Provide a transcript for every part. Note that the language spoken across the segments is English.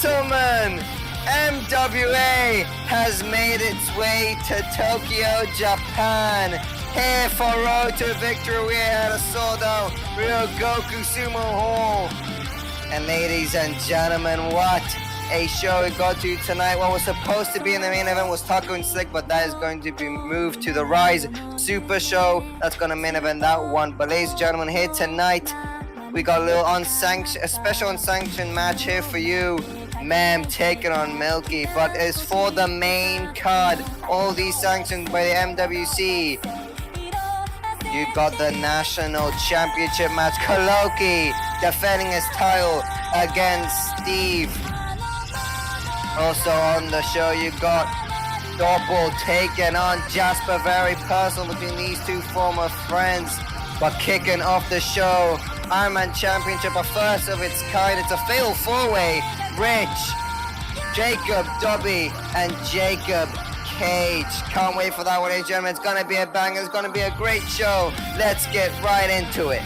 gentlemen, MWA has made its way to Tokyo, Japan. Here for Road to Victory, we had a sold-out Ryogoku Sumo Hall. And ladies and gentlemen, what a show we got to tonight. What was supposed to be in the main event was Taco and Slick, but that is going to be moved to the Rise Super Show. That's going to main event that one. But ladies and gentlemen, here tonight, we got a little a special unsanctioned match here for you. Mem taking on Milky, but it's for the main card. All these sanctioned by the MWC. You got the National Championship match. Kholoki defending his title against Steve. Also on the show, you got Dopple taking on Jasper. Very personal between these two former friends. But kicking off the show, Ironman Championship, a first of its kind. It's a fatal four-way. Rich, Jakob, Dobby, and Jacob Cage. Can't wait for that one, ladies and gentlemen. It's gonna be a banger. It's gonna be a great show. Let's get right into it.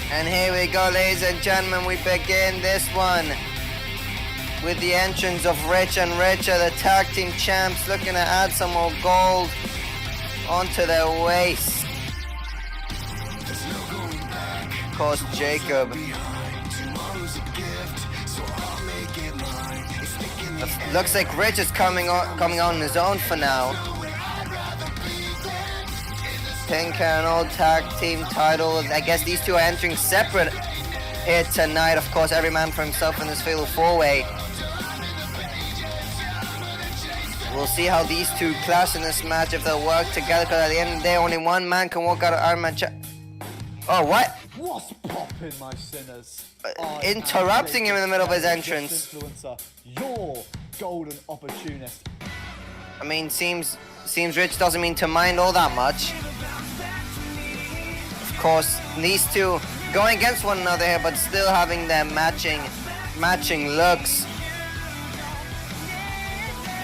And here we go, ladies and gentlemen. We begin this one with the entrance of Rich and Richer, the tag team champs, looking to add some more gold onto their waist. Of course, Jacob. Looks like Rich is coming on his own for now. Pink and old tag team title. I guess these two are entering separate here tonight. Of course, every man for himself in this fatal four-way. We'll see how these two clash in this match, if they'll work together, because at the end of the day, only one man can walk out of Ironman. Oh, what? What's poppin', my sinners? Interrupting him in the middle of his entrance. Influencer, your golden opportunist. I mean, seems Rich doesn't mean to mind all that much. Of course, these two going against one another here, but still having their matching looks.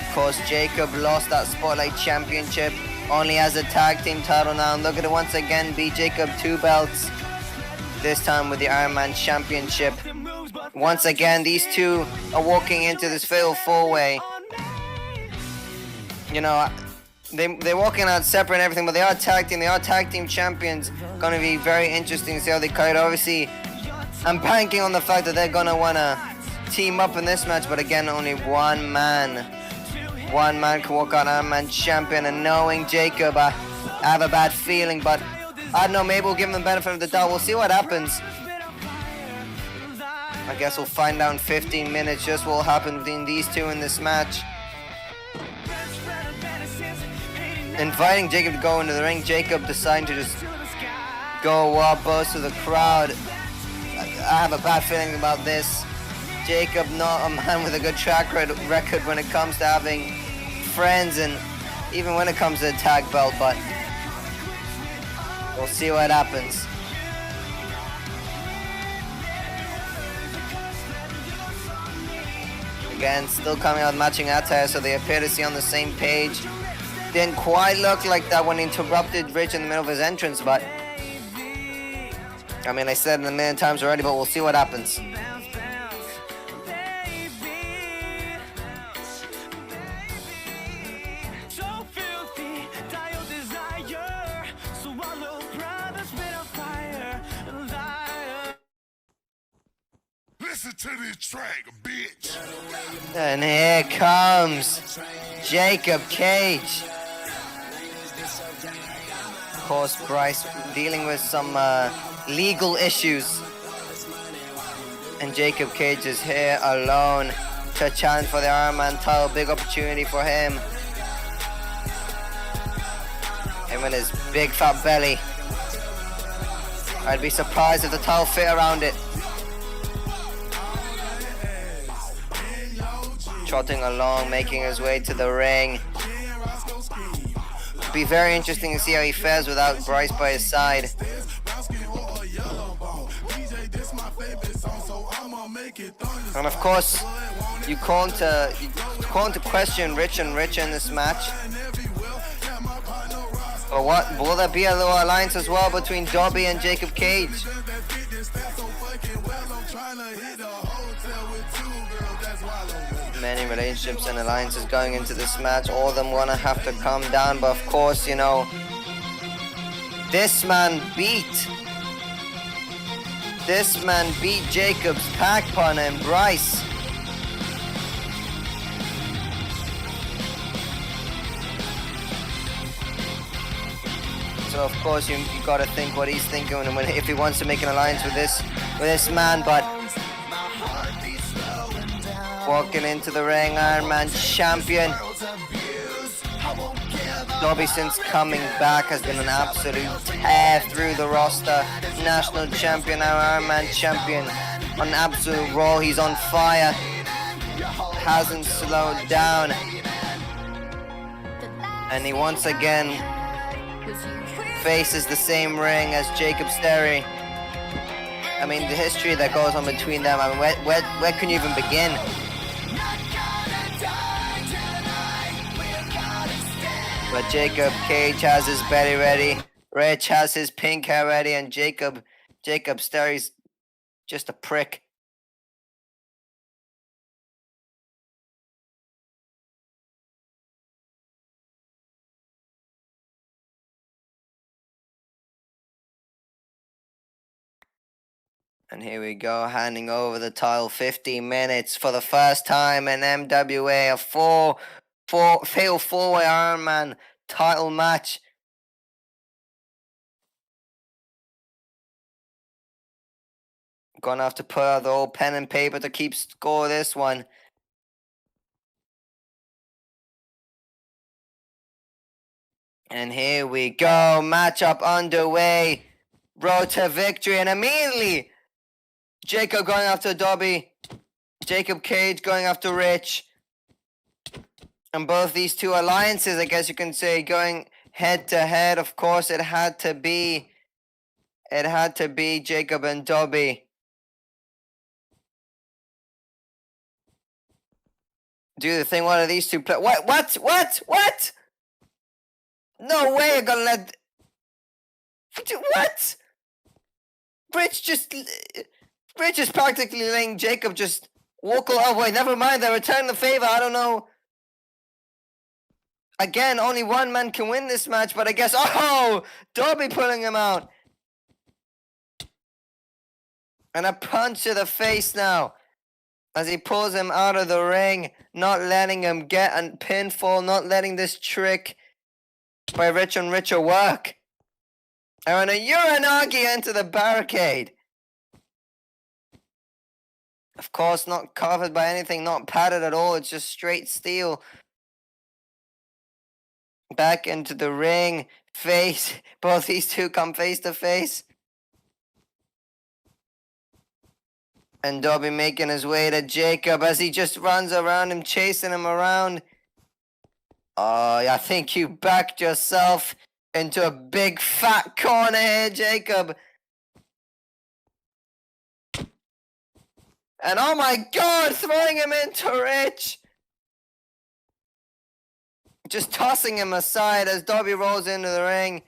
Of course, Jacob lost that Spotlight Championship, only has a tag team title now. And look at it once again, beat Jacob 2 belts. This time with the Ironman Championship. Once again, these two are walking into this fatal four-way. You know, they're walking out separate and everything, but they are tag team champions. Gonna be very interesting to see how they cut it. Obviously, I'm banking on the fact that they're gonna wanna team up in this match, but again, only one man can walk out Ironman champion. And knowing Jacob, I have a bad feeling, but I don't know, maybe we'll give him the benefit of the doubt. We'll see what happens. I guess we'll find out in 15 minutes just what will happen between these two in this match. Inviting Jacob to go into the ring, Jacob deciding to just go wild boast to the crowd. I have a bad feeling about this. Jacob, not a man with a good track record when it comes to having friends, and even when it comes to the tag belt, but we'll see what happens. Again, still coming out matching attire, so they appear to see on the same page. Didn't quite look like that when he interrupted Rich in the middle of his entrance, but I mean, I said it a million times already, but we'll see what happens. Listen to this track, bitch. And here comes Jacob Cage. Of course, Bryce dealing with some legal issues. And Jacob Cage is here alone to challenge for the Ironman title. Big opportunity for him. Him and his big fat belly. I'd be surprised if the title fit around it. Trotting along, making his way to the ring. Be very interesting to see how he fares without Bryce by his side. And of course, you call into question Rich and Rich in this match. But what will there be a little alliance as well between Dobby and Jakob Cage? Many relationships and alliances going into this match. All of them gonna have to come down, but of course, you know, this man beat Jakob's pack partner and Bryce. So of course you gotta think what he's thinking if he wants to make an alliance with this man. But walking into the ring, Ironman champion. Dobby, since coming back, has been an absolute tear through the roster. National champion, now Ironman champion. On an absolute roll, he's on fire. Hasn't slowed down. And he once again faces the same ring as Jakob Sterry. I mean, the history that goes on between them, I mean, where can you even begin? But Jakob Cage has his belly ready, Rich has his pink hair ready, and Jakob Sterry's just a prick. And here we go, handing over the title. 15 minutes for the first time in MWA, a fatal four-way Ironman title match. Gonna have to put out the old pen and paper to keep score of this one. And here we go, matchup underway. Road to victory, and immediately Jakob going after Dobby, Jakob Cage going after Rich. And both these two alliances, I guess you can say, going head to head. Of course, it had to be Jakob and Dobby. Do the thing. What are these two play? What? No way! I'm gonna let. What? Rich is practically letting Jakob just walk. Oh wait, never mind. They return the favor. I don't know. Again, only one man can win this match, but I guess, Dobby pulling him out. And a punch to the face now as he pulls him out of the ring, not letting him get a pinfall, not letting this trick by Rich and Richer work. And a Uranagi into the barricade. Of course, not covered by anything, not padded at all. It's just straight steel. Back into the ring. Face. Both these two come face to face. And Dobby making his way to Jakob as he just runs around him, chasing him around. Oh, I think you backed yourself into a big fat corner here, Jakob. And oh my God, throwing him into Rich. Just tossing him aside as Dobby rolls into the ring.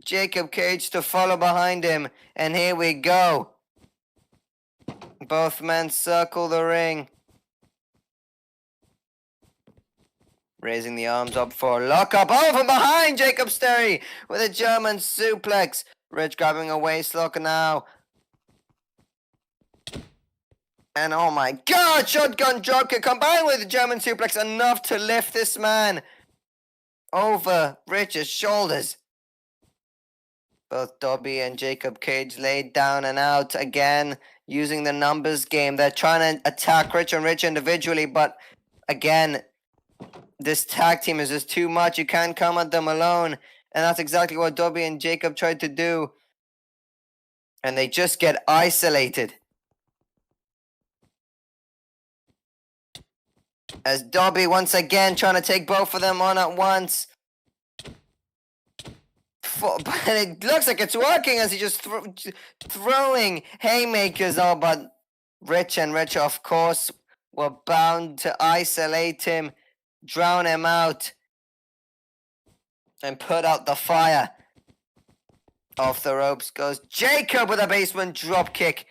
Jakob Cage to follow behind him. And here we go. Both men circle the ring. Raising the arms up for a lockup. Oh, from behind Jakob Sterry with a German suplex. Rich grabbing a waist lock now. And oh my God, shotgun dropkick combined with the German suplex, enough to lift this man over Rich's shoulders. Both Dobby and Jakob Cage laid down and out again, using the numbers game. They're trying to attack Rich and Rich individually, but again, this tag team is just too much. You can't come at them alone. And that's exactly what Dobby and Jakob tried to do. And they just get isolated. As Dobby once again trying to take both of them on at once. But it looks like it's working as he just throwing haymakers all, but Rich and Rich, of course, were bound to isolate him, drown him out, and put out the fire. Off the ropes goes Jakob with a basement drop kick.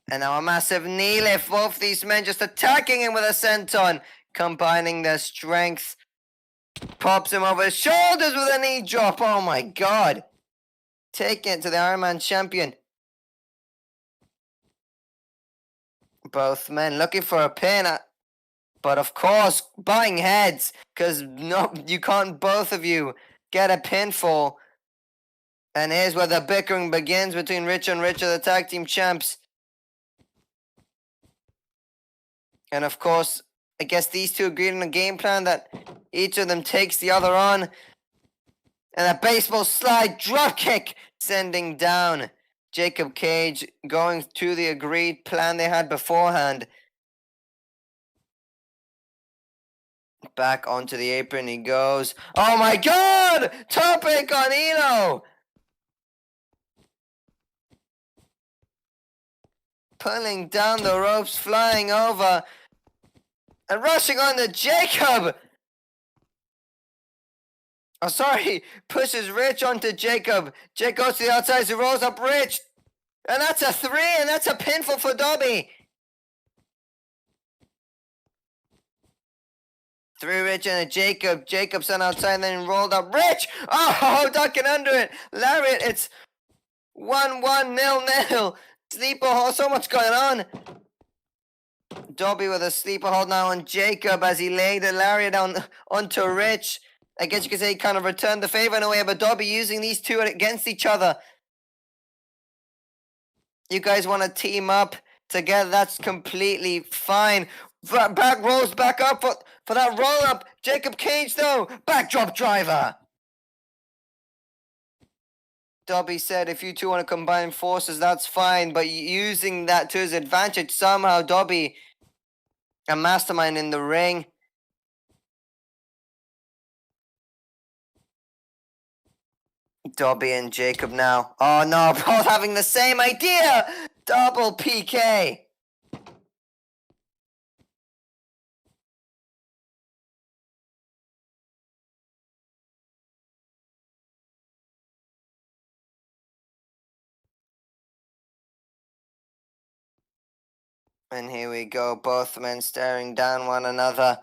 And now a massive knee lift. Both these men just attacking him with a senton, combining their strength. Pops him over his shoulders with a knee drop. Oh my god. Taking it to the Ironman champion. Both men looking for a pin. But of course, butting heads. Because no, you can't both of you get a pinfall. And here's where the bickering begins between Rich and Richard, the tag team champs. And of course, I guess these two agreed on a game plan that each of them takes the other on. And a baseball slide drop kick sending down Jakob Cage, going to the agreed plan they had beforehand. Back onto the apron he goes. Oh my god! Topic on Eno! Pulling down the ropes, flying over. And rushing on to Jakob! Oh, sorry. Pushes Rich onto Jakob. Jake goes to the outside, he rolls up Rich. And that's a 3, and that's a pinfall for Dobby. 3 Rich and a Jakob. Jakob sent outside and then rolled up Rich. Oh, ducking under it. Lariat, it's 1-1, 0-0. Sleeper hold, so much going on. Dobby with a sleeper hold now on Jakob as he laid a lariat down onto Rich. I guess you could say he kind of returned the favor in a way, but Dobby using these two against each other. You guys want to team up together, that's completely fine. Back rolls back up for that roll up. Jakob Cage though, backdrop driver. Dobby said if you two want to combine forces, that's fine, but using that to his advantage, somehow Dobby, a mastermind in the ring. Dobby and Jakob now. Oh no, both having the same idea! Double PK! And here we go, both men staring down one another.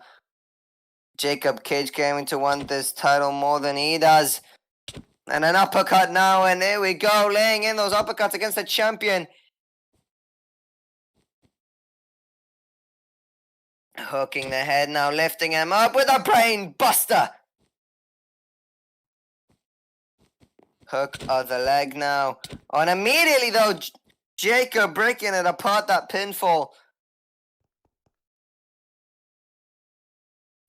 Jakob Cage claiming to want this title more than he does. And an uppercut now, and here we go, laying in those uppercuts against the champion. Hooking the head now, lifting him up with a brain buster. Hook of the leg now. Oh, and immediately though, Jakob breaking it apart, that pinfall.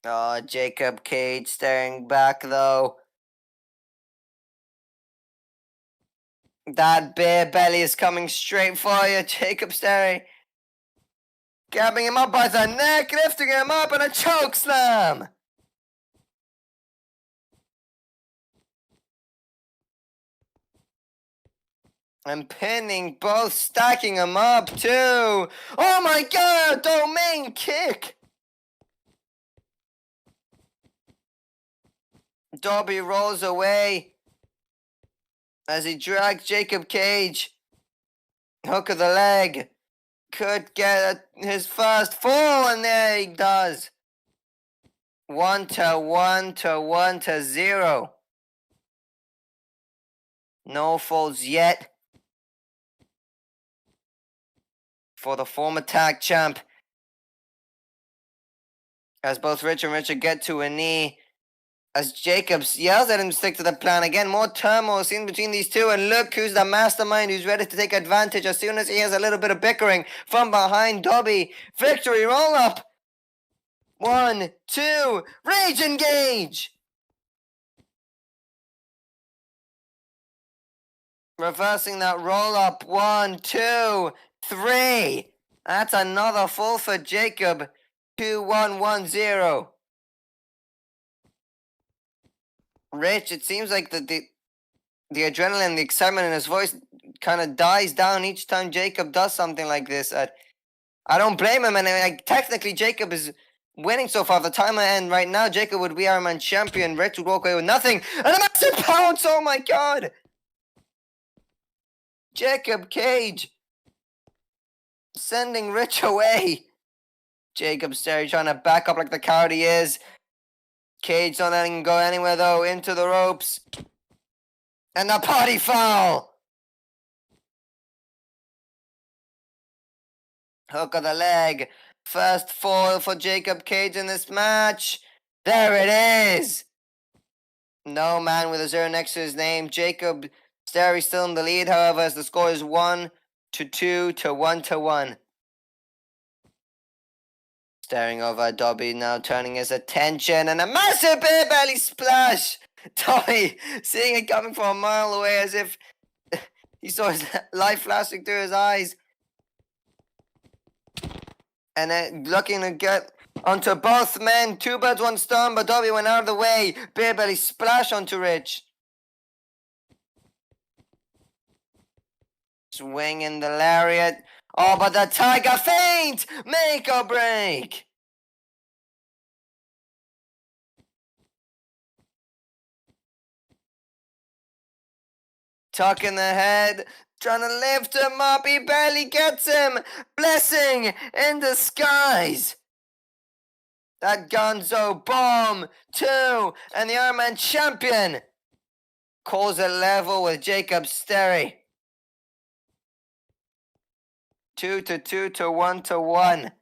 Oh, Jakob Cage staring back though. That bear belly is coming straight for you, Jakob Sterry. Grabbing him up by the neck, lifting him up, and a choke slam. And pinning both, stacking him up too. Oh my god, domain kick. Dobby rolls away as he drags Jakob Cage. Hook of the leg. Could get his first fall, and there he does. 1-1 to 1-0. No falls yet for the former tag champ. As both Rich and Richard get to a knee. As Jakob yells at him to stick to the plan. Again, more turmoil seen between these two. And look who's the mastermind who's ready to take advantage as soon as he has a little bit of bickering from behind Dobby. Victory roll up. 1, 2, rage engage. Reversing that roll up. 1, 2, 3. That's another fall for Jakob. 2-1-1-0. Rich, it seems like the adrenaline, the excitement in his voice kind of dies down each time Jakob does something like this. I don't blame him, and technically Jakob is winning so far. The timer end right now, Jakob would be Ironman champion. Rich would walk away with nothing. And a massive pounce! Oh my god! Jakob Cage sending Rich away. Jakob Sterry trying to back up like the coward he is. Cage not letting him go anywhere though. Into the ropes. And the party foul! Hook of the leg. First fall for Jakob Cage in this match. There it is! No man with a 0 next to his name. Jakob Sterry still in the lead, however, as the score is 1-2 to 1-1. Staring over at Dobby, now turning his attention, and a massive beer belly splash! Dobby seeing it coming from a mile away as if he saw his life flashing through his eyes. And then looking to get onto both men. 2 birds, 1 stone, but Dobby went out of the way. Beer belly splash onto Rich. Swinging the lariat. Oh, but the tiger feint! Make or break! Tucking the head, trying to lift him up. He barely gets him. Blessing in disguise. That Gonzo bomb, 2, and the Ironman champion calls it level with Jakob Sterry. 2-2 to 1-1.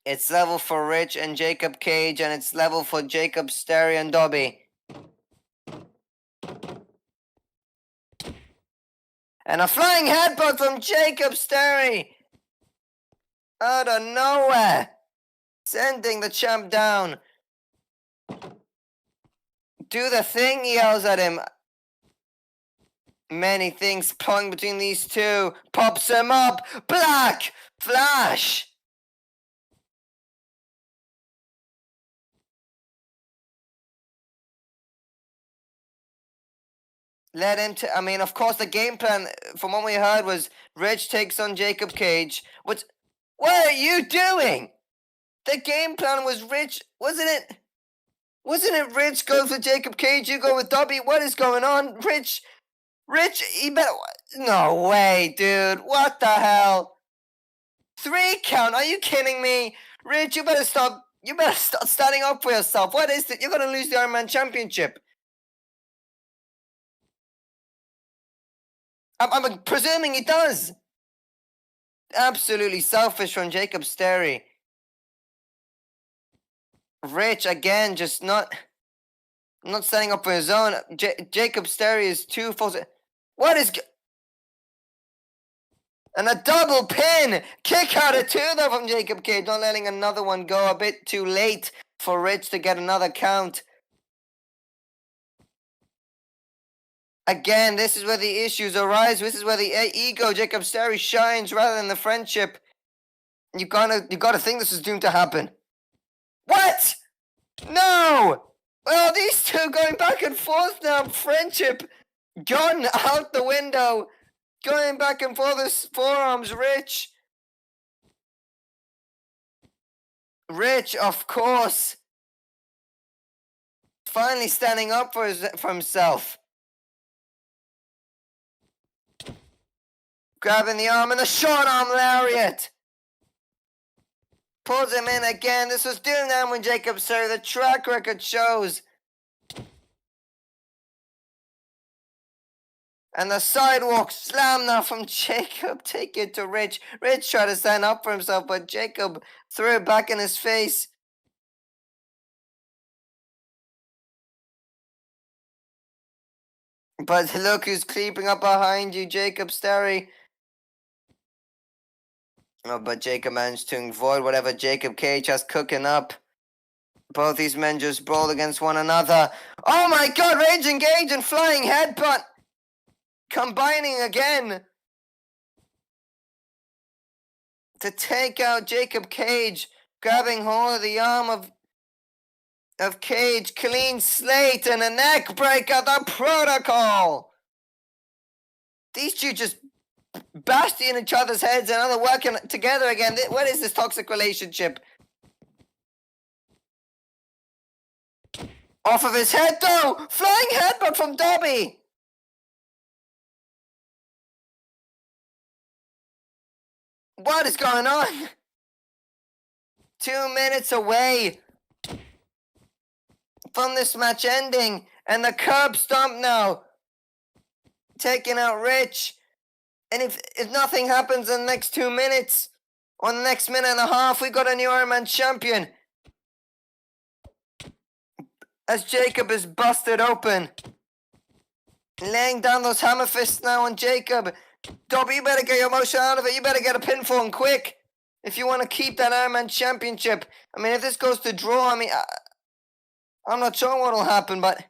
It's level for Rich and Jakob Cage, and it's level for Jakob Sterry and Dobby. And a flying headbutt from Jakob Sterry out of nowhere, sending the champ down. Do the thing, he yells at him. Many things pulling between these two. Pops him up. Black Flash. Let him I mean, of course, the game plan, from what we heard, was Rich takes on Jakob Cage. What are you doing? The game plan was Rich, wasn't it? Wasn't it Rich goes with Jakob Cage, you go with Dobby? What is going on? Rich, he better... No way, dude. What the hell? 3 count, are you kidding me? Rich, you better stop standing up for yourself. What is it? You're going to lose the Ironman Championship. I'm presuming he does. Absolutely selfish from Jakob Sterry. Rich, again, just not standing up for his own. Jakob Sterry is 2 falls. What is... And a double pin! Kick out of 2 though from Jakob Cage. Not letting another one go. A bit too late for Rich to get another count. Again, this is where the issues arise. This is where the ego Jakob Sterry shines rather than the friendship. You gotta think this is doomed to happen. What? No! Well, these two going back and forth now. Friendship gone out the window. Going back and forth with forearms. Rich, of course. Finally standing up for himself. Grabbing the arm and the short arm lariat. Pulls him in again. This was doing that when Jakob Sterry. The track record shows. And the sidewalk slam now from Jakob. Take it to Rich. Rich tried to stand up for himself, but Jakob threw it back in his face. But look who's creeping up behind you, Jakob Sterry. Oh, but Jakob managed to avoid whatever Jakob Cage has cooking up. Both these men just brawled against one another. Oh my god, Rage Engage and flying headbutt. Combining again. To take out Jakob Cage. Grabbing hold of the arm of Cage. Clean slate and a neck breaker. The protocol. These two just bashed in each other's heads and now they're working together again. What is this toxic relationship? Off of his head though! Flying headbutt from Dobby! What is going on? 2 minutes away from this match ending, and the curb stomp now, taking out Rich. And if nothing happens in the next 2 minutes, or the next minute and a half, we got a new Ironman champion. As Jakob is busted open, laying down those hammer fists now on Jakob. Dobby, you better get your emotion out of it. You better get a pinfall and quick if you want to keep that Ironman championship. I mean, if this goes to draw, I mean, I'm not sure what will happen, but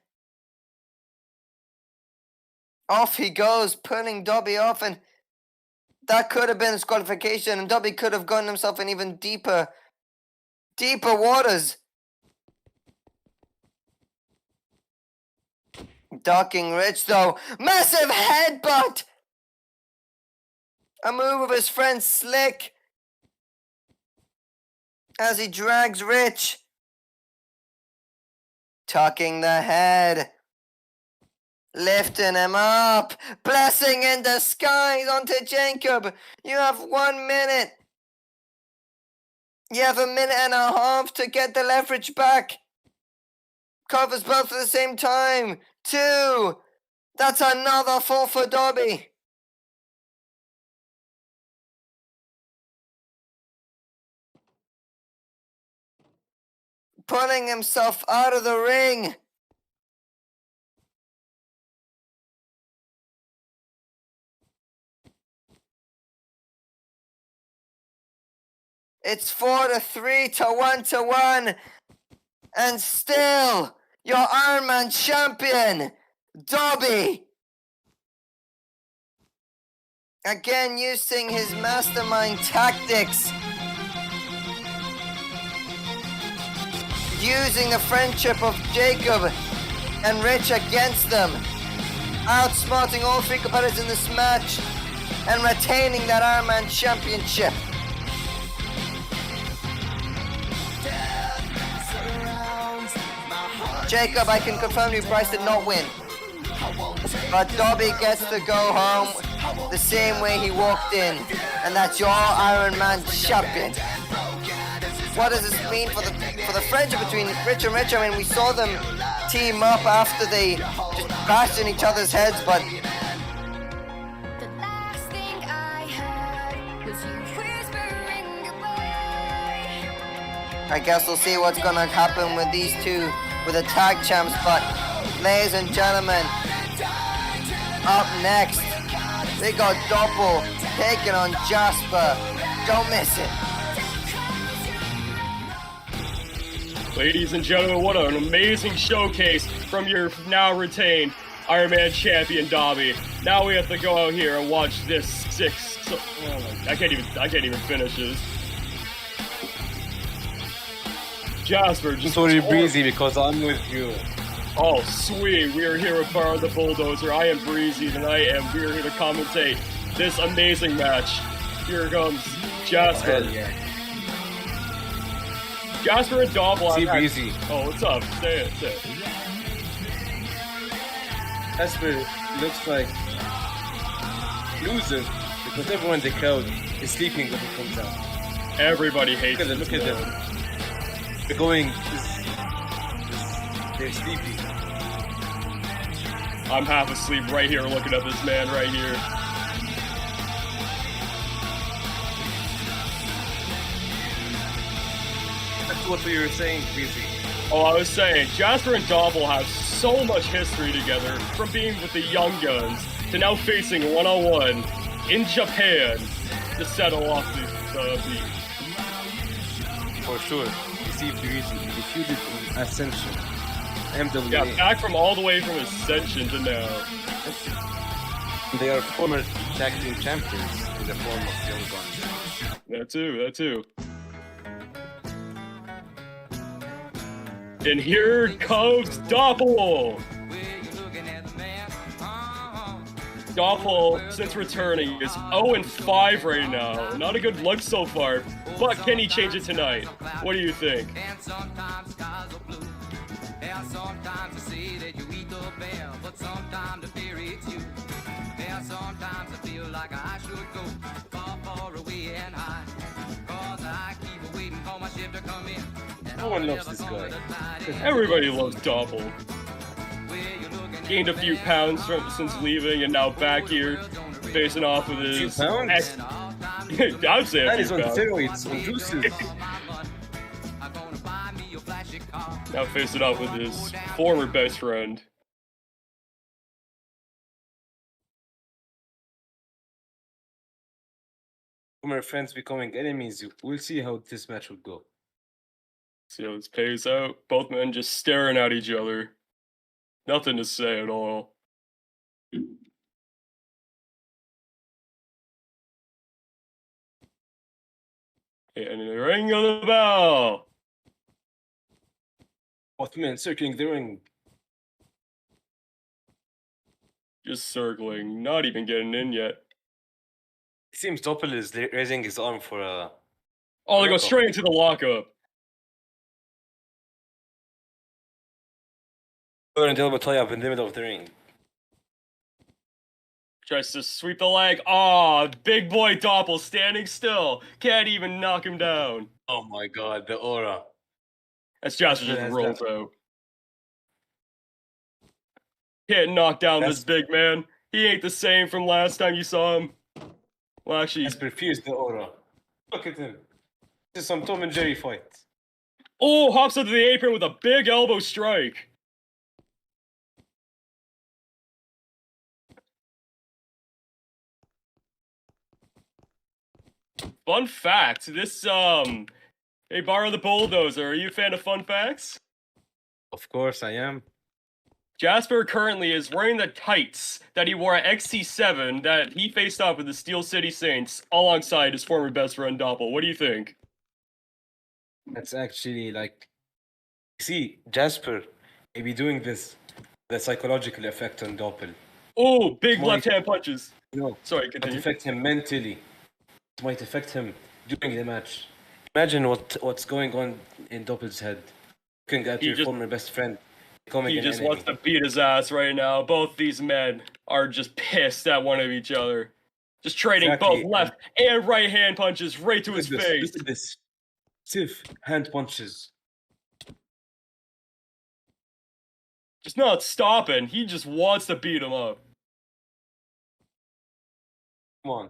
off he goes, pulling Dobby off, and that could have been his qualification, and Dobby could have gotten himself in even deeper waters. Ducking Rich, though. Massive headbutt! A move of his friend Slick as he drags Rich. Tucking the head. Lifting him up. Blessing in disguise onto Jakob. You have 1 minute. You have a minute and a half to get the leverage back. Covers both at the same time. 2. That's another fall for Dobby. Pulling himself out of the ring. It's 4-3 to 1-1. And still, your Ironman champion, Dobby. Again, using his mastermind tactics. Using the friendship of Jakob and Rich against them. Outsmarting all 3 competitors in this match and retaining that Ironman championship. Jakob, I can confirm you, Bryce did not win. But Dobby gets to go home the same way he walked in. And that's your Ironman champion. What does this mean for the friendship between Rich and Rich? I mean, we saw them team up after they just bashed in each other's heads, but The last thing I heard was you whispering goodbye. I guess we'll see what's gonna happen with these two, with the tag champs. But ladies and gentlemen, up next, we got Dopple taking on Jasper. Don't miss it. Ladies and gentlemen, what an amazing showcase from your now retained Ironman champion Dobby. Now we have to go out here and watch this I can't even finish this. Jasper, just Sorry, Breezy, because I'm with you. Oh, sweet. We are here with Bar the Bulldozer. I am Breezy tonight, and we are here to commentate this amazing match. Here comes Jasper. Hell yeah. Jasper and Dopple. See, Breezy. Oh, what's up? Say it. Jasper looks like loser because everyone in the crowd is sleeping when he comes out. Everybody hates Look at them, this look at man. them. They're going, they're sleepy. I'm half asleep right here looking at this man right here. That's what we were saying, Breezy. Oh, I was saying, Jasper and Dopple have so much history together, from being with the Young Guns to now facing one-on-one in Japan to settle off the beat. For sure. You see, Breezy, he feuded in Ascension. MWA. Yeah, back from all the way from Ascension to now. They are former tag team champions in the form of Young Guns. That too. And here comes Dopple! Dopple, since returning, is 0-5 right now. Not a good look so far, but can he change it tonight? What do you think? No one loves this guy. Everybody loves Dopple. Gained a few pounds since leaving, and now back here, facing off with his... Few pounds? I'd say a That few is on pounds. steroids, on juices. Now facing off with his former best friend. Former friends becoming enemies. We'll see how this match will go. See how this pays out. Both men just staring at each other. Nothing to say at all. And the ring of the bell. Both men circling the ring. Just circling, not even getting in yet. It seems Dopple is raising his arm for a... Oh, they go Lockup. straight into the lockup. and elbow tie up in the middle of the ring. Tries to sweep the leg. Aw, big boy Dopple standing still. Can't even knock him down. Oh my god, the aura. As Jasper just That's rolls that- out. Can't knock down this That's- big man. He ain't the same from last time you saw him. Well, actually, He's refused the aura. Look at him. This is some Tom and Jerry fight. oh, hops into the apron with a big elbow strike. Fun fact, this, hey, Borrow the Bulldozer, are you a fan of fun facts? Of course I am. Jasper currently is wearing the tights that he wore at XT7 that he faced off with the Steel City Saints alongside his former best friend Dopple. What do you think? That's actually like... See, Jasper may be doing this, the psychological effect on Doppel. Oh, big Might- left-hand punches. No, Sorry, it might continue. affect him mentally. It might affect him during the match. Imagine what's going on in Doppel's head. Looking at He your just- former best friend becoming He an just enemy. wants to beat his ass right now. Both these men are just pissed at one of each other. Just trading Exactly. both left and right hand punches right to Look his at this, face. Look at this. Stiff hand punches. Just not stopping. He just wants to beat him up. Come on.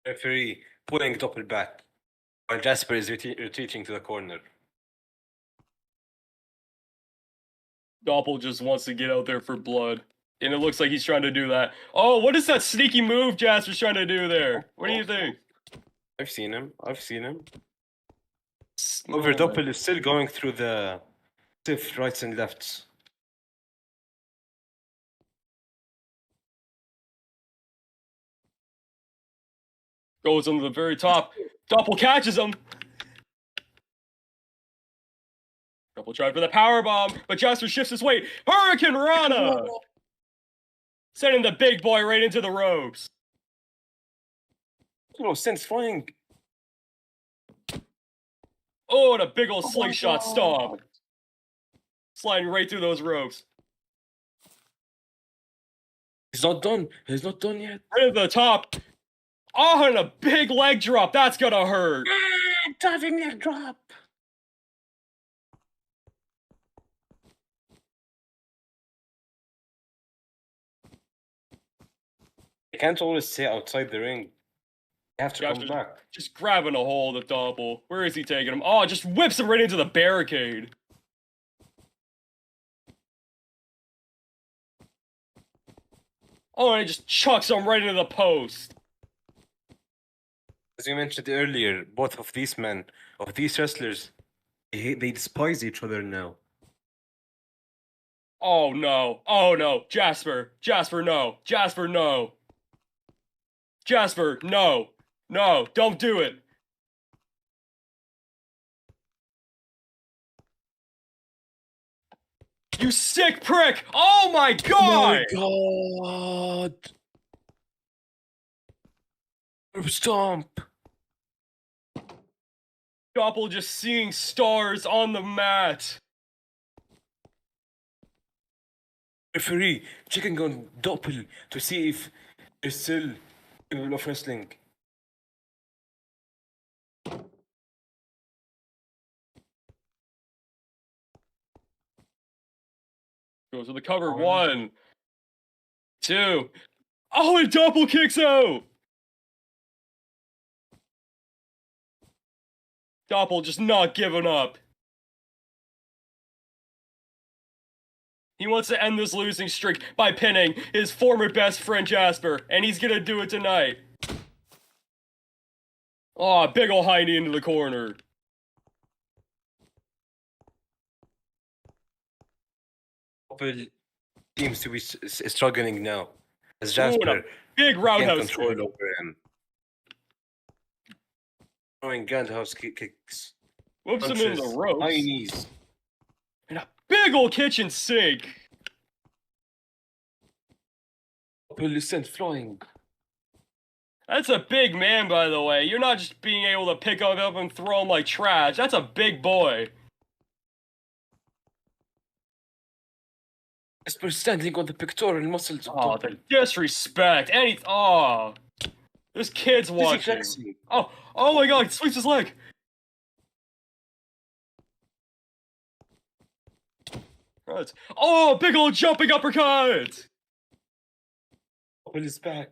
Referee pulling Doppel back while Jasper is retreating to the corner. Dopple just wants to get out there for blood. And it looks like he's trying to do that. Oh, what is that sneaky move Jasper's trying to do there? What do you think? I've seen him. However, Oh, Doppel is still going through the stiff rights and lefts. goes on the very top. Dopple catches him. Dopple tried for the power bomb, but Jasper shifts his weight. Hurricane Rana! Sending the big boy right into the ropes. No sense flying. Oh, and a big old slingshot stomp. Sliding right through those ropes. He's not done. He's not done yet. Right to the top. Oh, and a big leg drop. That's gonna hurt. Diving leg drop. You can't always stay outside the ring. You have to come Jasper's back. just grabbing a hold of Dopple. Where is he taking him? Oh, just whips him right into the barricade. Oh, and he just chucks him right into the post. As you mentioned earlier, both of these men, of these wrestlers, they despise each other now. Oh no. Oh no. Jasper. Jasper, no. Jasper, no. Jasper, no. No, don't do it. You sick prick! Oh my god! God! Stomp! Dopple just seeing stars on the mat. Referee checking on Dopple to see if he's still capable of wrestling. Goes to the cover. 1, 2. Oh, and Dopple kicks out! Dopple just not giving up. He wants to end this losing streak by pinning his former best friend Jasper, and he's gonna do it tonight. Aw, big ol' hiney into the corner. Dopple seems to be struggling now, as Ooh, and a Jasper big can't roundhouse control kick. over him. Throwing roundhouse kicks. Whoops him in the Punches, ropes. high knees. And a big ol' kitchen sink. Dopple is sent flying. That's a big man, by the way. You're not just being able to pick him up and throw him like trash. That's a big boy. Jasper standing on the pectoral muscles of Oh, Dopple. the disrespect. This kid's Dizzy watching. flexing. Oh my god, he sweeps his leg. Right. Oh, big old jumping uppercut. Dopple is back.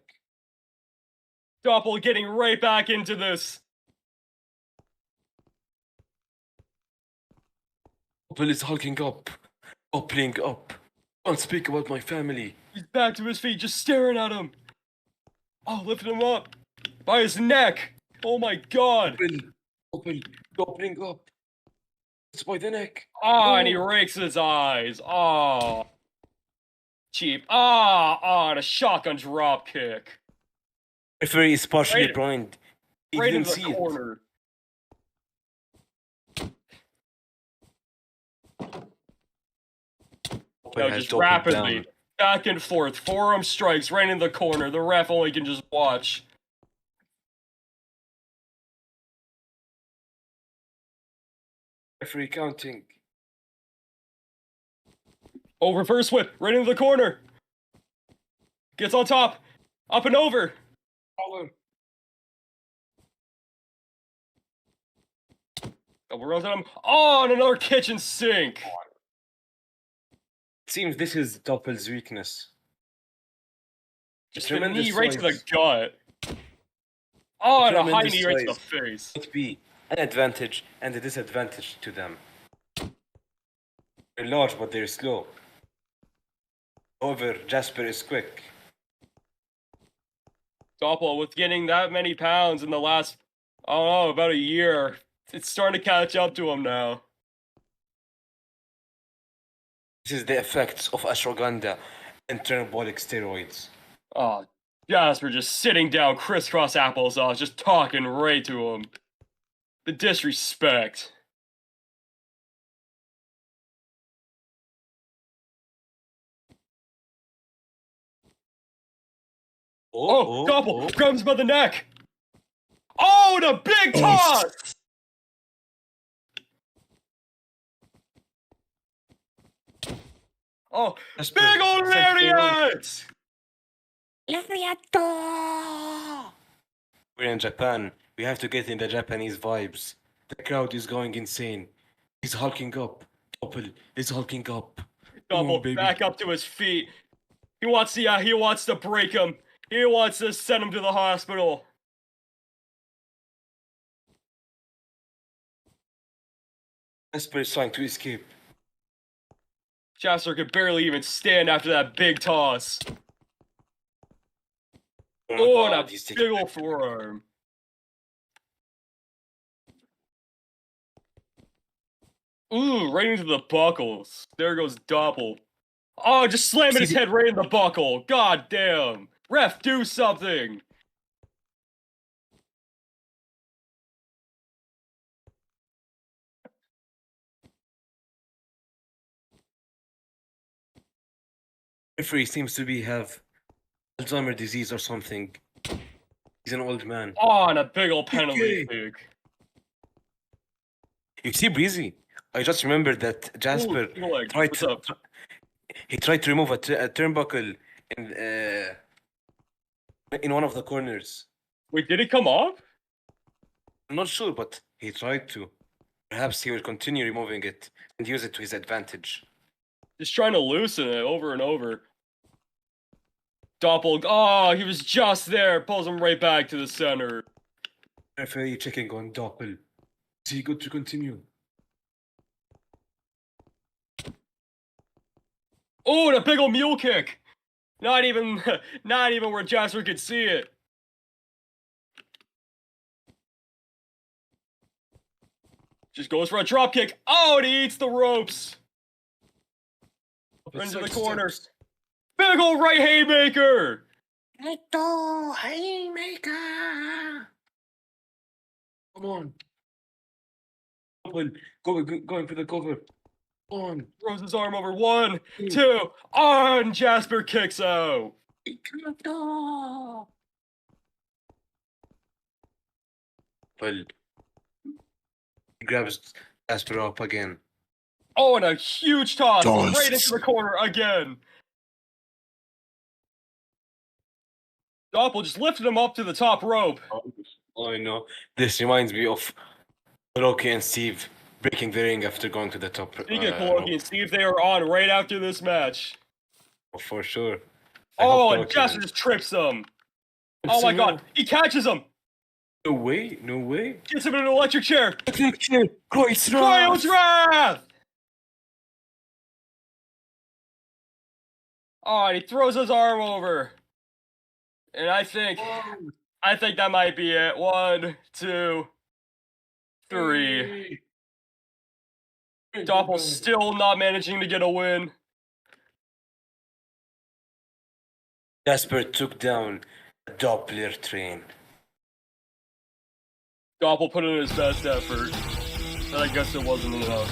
Dopple getting right back into this. Dopple is hulking up. Doppling up. Can't speak about my family. He's back to his feet, just staring at him. Oh, lifting him up by his neck. Oh my god. Dopple doppling up. It's by the neck. Oh, and he rakes his eyes. Oh. Cheap. And a shotgun drop kick. Referee is partially Right- blind. He Right didn't into the see corner. it. No, Has just Dopple rapidly. down. Back and forth. Forearm strikes right in the corner. The ref only can just watch. Referee counting. Oh, reverse whip. Right into the corner. Gets on top. Up and over. Power. Double runs at him. Oh, and another kitchen sink. Seems this is Doppel's weakness. Just a Tremendous knee right to the size. gut. Oh, and a high Tremendous knee right to the size. face. Might be an advantage and a disadvantage to them. They're large, but they're slow. However, Jasper is quick. Dopple, with getting that many pounds in the last, I don't know, about a year, it's starting to catch up to him now. This is the effects of ashwagandha and anabolic steroids. Oh, Jasper just sitting down, crisscross applesauce, just talking right to him. The disrespect. Oh, Dopple grabs him by the neck. Oh, and a big toss! Oh, Jasper big old sent lariat! We're in Japan. We have to get in the Japanese vibes. The crowd is going insane. He's hulking up. Doppel is hulking up. Come Dopple on, baby. back up to his feet. He wants to break him. He wants to send him to the hospital. Jasper is trying to escape. Jasper could barely even stand after that big toss. Oh, Oh, God, and a he's big taking ol' forearm. Ooh, right into the buckles. There goes Dopple. Oh, just slamming his head right in the buckle. God damn. Ref, do something. referee seems to have Alzheimer's disease or something. He's an old man. Oh, and a big ol' penalty Okay. kick. You see, Breezy, I just remembered that Jasper Ooh, leg. tried What's to, up? he tried to remove a turnbuckle in one of the corners. Wait, did it come off? I'm not sure, but he tried to. Perhaps he will continue removing it and use it to his advantage. Just trying to loosen it over and over. Dopple. Oh, he was just there. Pulls him right back to the center. Referee checking on Dopple. Is he good to continue? Oh, and a big ol' mule kick. Not even where Jasper could see it. Just goes for a drop kick. Oh, and he eats the ropes. Into the corner. Big ol' right haymaker. Haymaker! Come on. Going for the cover. Come on. Throws his arm over. 1, 2. Oh, and Jasper kicks out. Well, he grabs Jasper up again. Oh, and a huge toss Toss. right into the corner again. Dopple just lifted him up to the top rope. Oh, I know. This reminds me of Kholoki and Steve breaking the ring after going to the top. Speaking of Kholoki and Steve, they are on right after this match. For sure. Oh, and Jasper just trips him. Oh my god, he catches him. No way, no way. Gets him in an electric chair. Cryo's Cryo's Wrath! Oh, and he throws his arm over. And I think that might be it. 1, 2, 3. Dopple still not managing to get a win. Jasper took down a Doppler train. Dopple put in his best effort. But I guess it wasn't enough.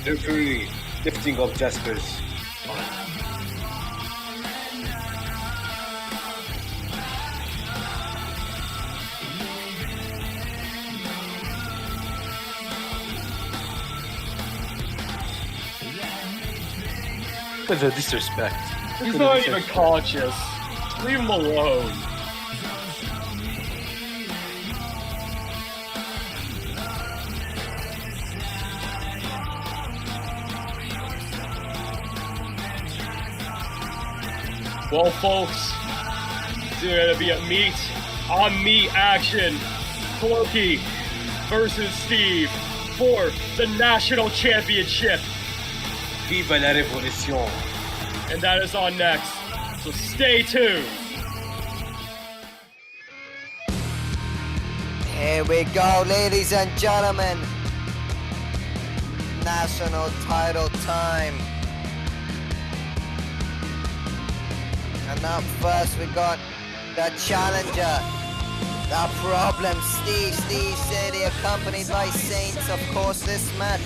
Referee lifting up Jasper's arm. Look at the disrespect. He's not even conscious. Leave him alone. Well, folks, it's gonna be a meat action. Kholoki versus Steve for the national championship. Viva la révolution. And that is on next. So stay tuned. Here we go, ladies and gentlemen. National title time. And up first we got the challenger, the problem, Steve City, accompanied by Saints. Of course, this match,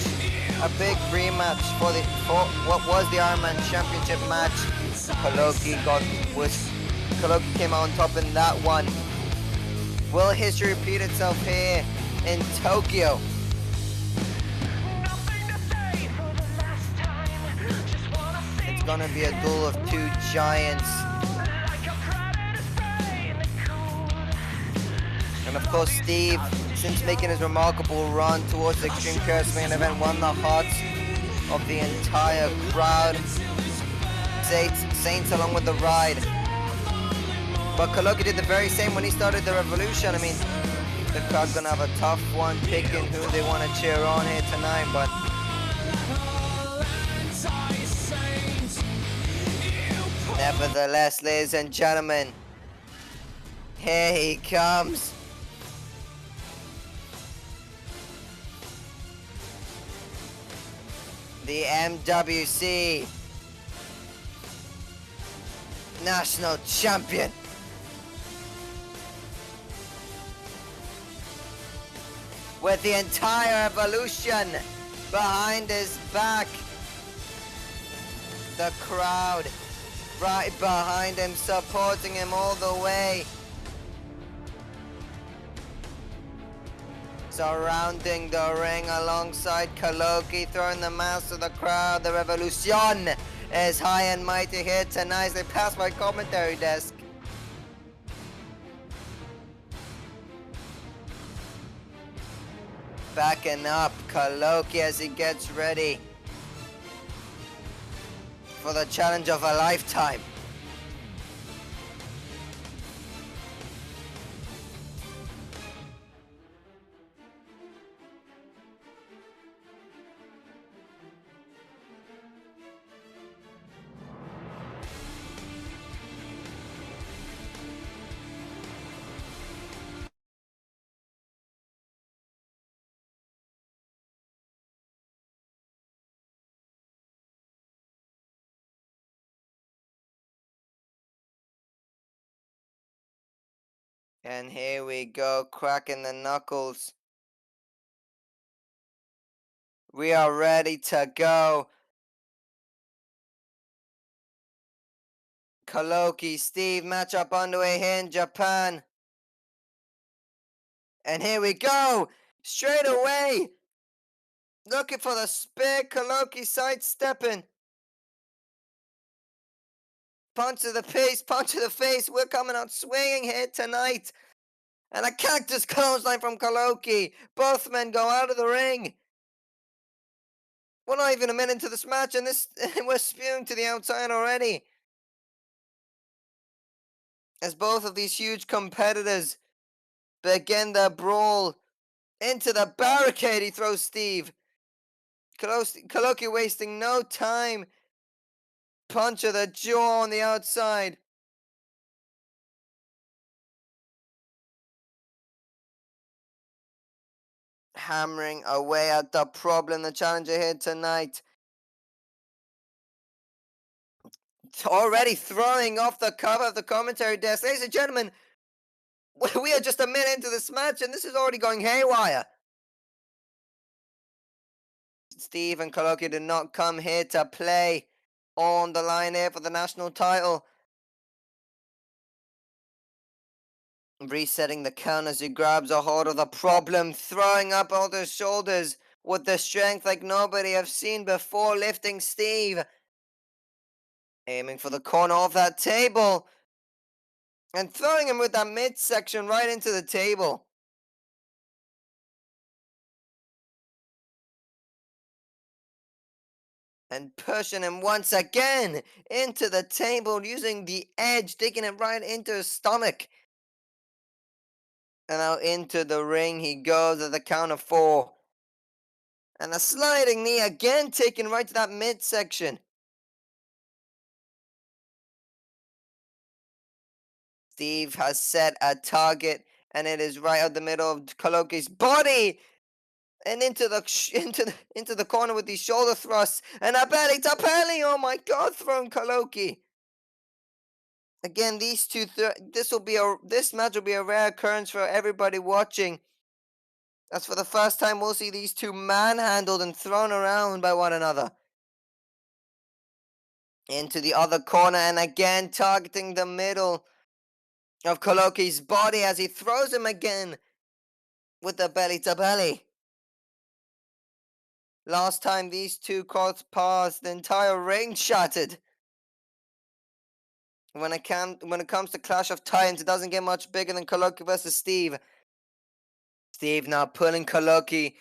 a big rematch for what was the Ironman Championship match. Kholoki came out on top in that one. Will history repeat itself here in Tokyo? It's gonna be a duel of two giants. And of course, Steve, since making his remarkable run towards the Extreme Chaos main event, won the hearts of the entire crowd. Saints along with the ride. But Kholoki did the very same when he started the revolution. I mean, the crowd's gonna have a tough one picking who they want to cheer on here tonight, but nevertheless, ladies and gentlemen, here he comes. The MWC national champion. With the entire evolution behind his back. The crowd right behind him, supporting him all the way. Surrounding the ring alongside Kholoki, throwing the mask to the crowd. The revolution is high and mighty here tonight. They pass my commentary desk. Backing up Kholoki as he gets ready for the challenge of a lifetime. And here we go, cracking the knuckles. We are ready to go. Kholoki, Steve, matchup underway here in Japan. And here we go, straight away. Looking for the spear, Kholoki sidestepping. Punch to the face, punch to the face. We're coming out swinging here tonight. And a cactus clothesline from Kholoki. Both men go out of the ring. We're not even a minute into this match, and we're spewing to the outside already. As both of these huge competitors begin their brawl. Into the barricade, he throws Steve. Kholoki wasting no time. Punch of the jaw on the outside. Hammering away at the problem, the challenger here tonight. Already throwing off the cover of the commentary desk. Ladies and gentlemen, we are just a minute into this match and this is already going haywire. Steve and Kholoki did not come here to play on the line here for the national title. Resetting the count as he grabs a hold of the problem, throwing up all his shoulders with the strength like nobody have seen before, lifting Steve. Aiming for the corner of that table. And throwing him with that midsection right into the table. And pushing him once again into the table, using the edge, digging it right into his stomach. And out into the ring he goes at the count of 4. And a sliding knee again, taken right to that midsection. Steve has set a target, and it is right out the middle of Kholoki's body. And into the corner with these shoulder thrusts. And a belly to belly. Oh my God, thrown Kholoki. Again, these two, this match will be a rare occurrence for everybody watching. As for the first time, we'll see these two manhandled and thrown around by one another. Into the other corner, and again targeting the middle of Kholoki's body as he throws him again with the belly to belly. Last time these two crossed paths, the entire ring shattered. When it comes to Clash of Titans, it doesn't get much bigger than Kholoki versus Steve. Steve now pulling Kholoki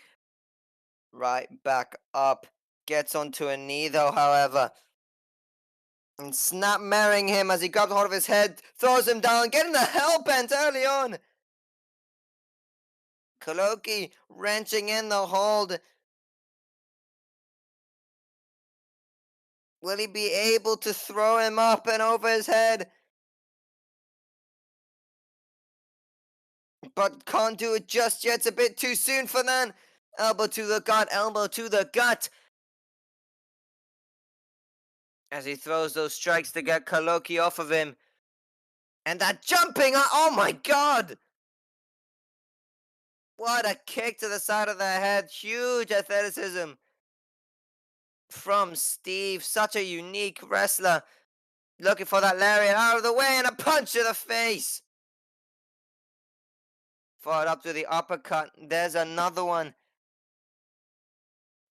right back up. Gets onto a knee though, however. And snap marrying him as he grabs hold of his head, throws him down, getting the hellbent early on. Kholoki wrenching in the hold. Will he be able to throw him up and over his head? But can't do it just yet. It's a bit too soon for that. Elbow to the gut, elbow to the gut. as he throws those strikes to get Kholoki off of him. And that jumping, oh my god! What a kick to the side of the head. Huge athleticism from Steve. Such a unique wrestler. Looking for that lariat out of the way and a punch to the face. Followed up to the uppercut. There's another one.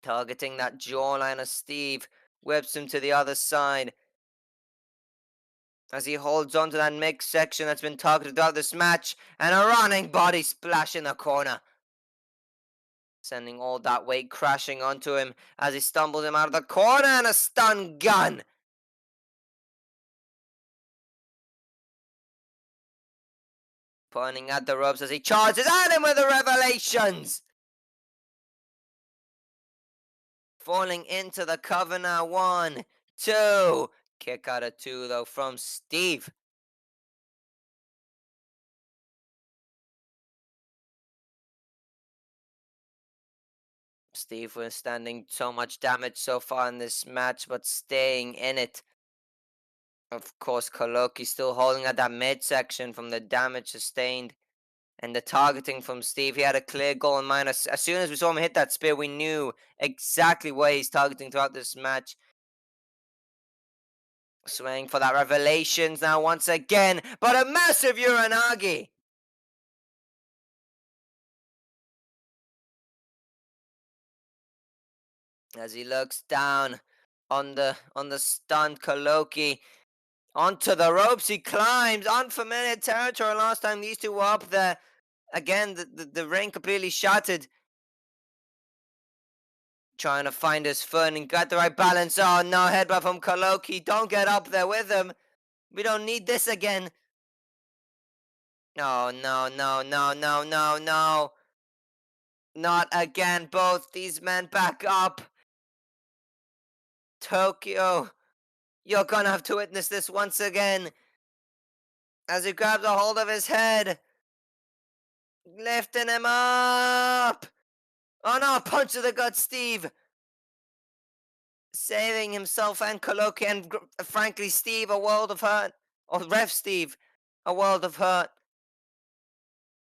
Targeting that jawline of Steve. Whips him to the other side. As he holds on to that midsection that's been targeted throughout this match. And a running body splash in the corner. Sending all that weight crashing onto him as he stumbles him out of the corner, and a stun gun. Pointing at the ropes as he charges at him with the revelations. Falling into the cover now. 1, 2. Kick out of 2 though from Steve. Steve withstanding so much damage so far in this match, but staying in it. Of course, Kholoki still holding at that midsection from the damage sustained. And the targeting from Steve, he had a clear goal in mind. As soon as we saw him hit that spear, we knew exactly where he's targeting throughout this match. Swaying for that revelations now once again, but a massive Uranagi. As he looks down on the stunned Kholoki. Onto the ropes he climbs. Unfamiliar territory last time these two were up there. Again, the ring completely shattered. Trying to find his foot and got the right balance. Oh no, headbutt from Kholoki. Don't get up there with him. We don't need this again. No, no, no, no, no, no, no. Not again. Both these men back up. Tokyo, you're gonna have to witness this once again. As he grabs a hold of his head. Lifting him up. Oh no, punch to the gut, Steve. Saving himself and Kholoki and frankly Steve a world of hurt. Or Ref Steve a world of hurt.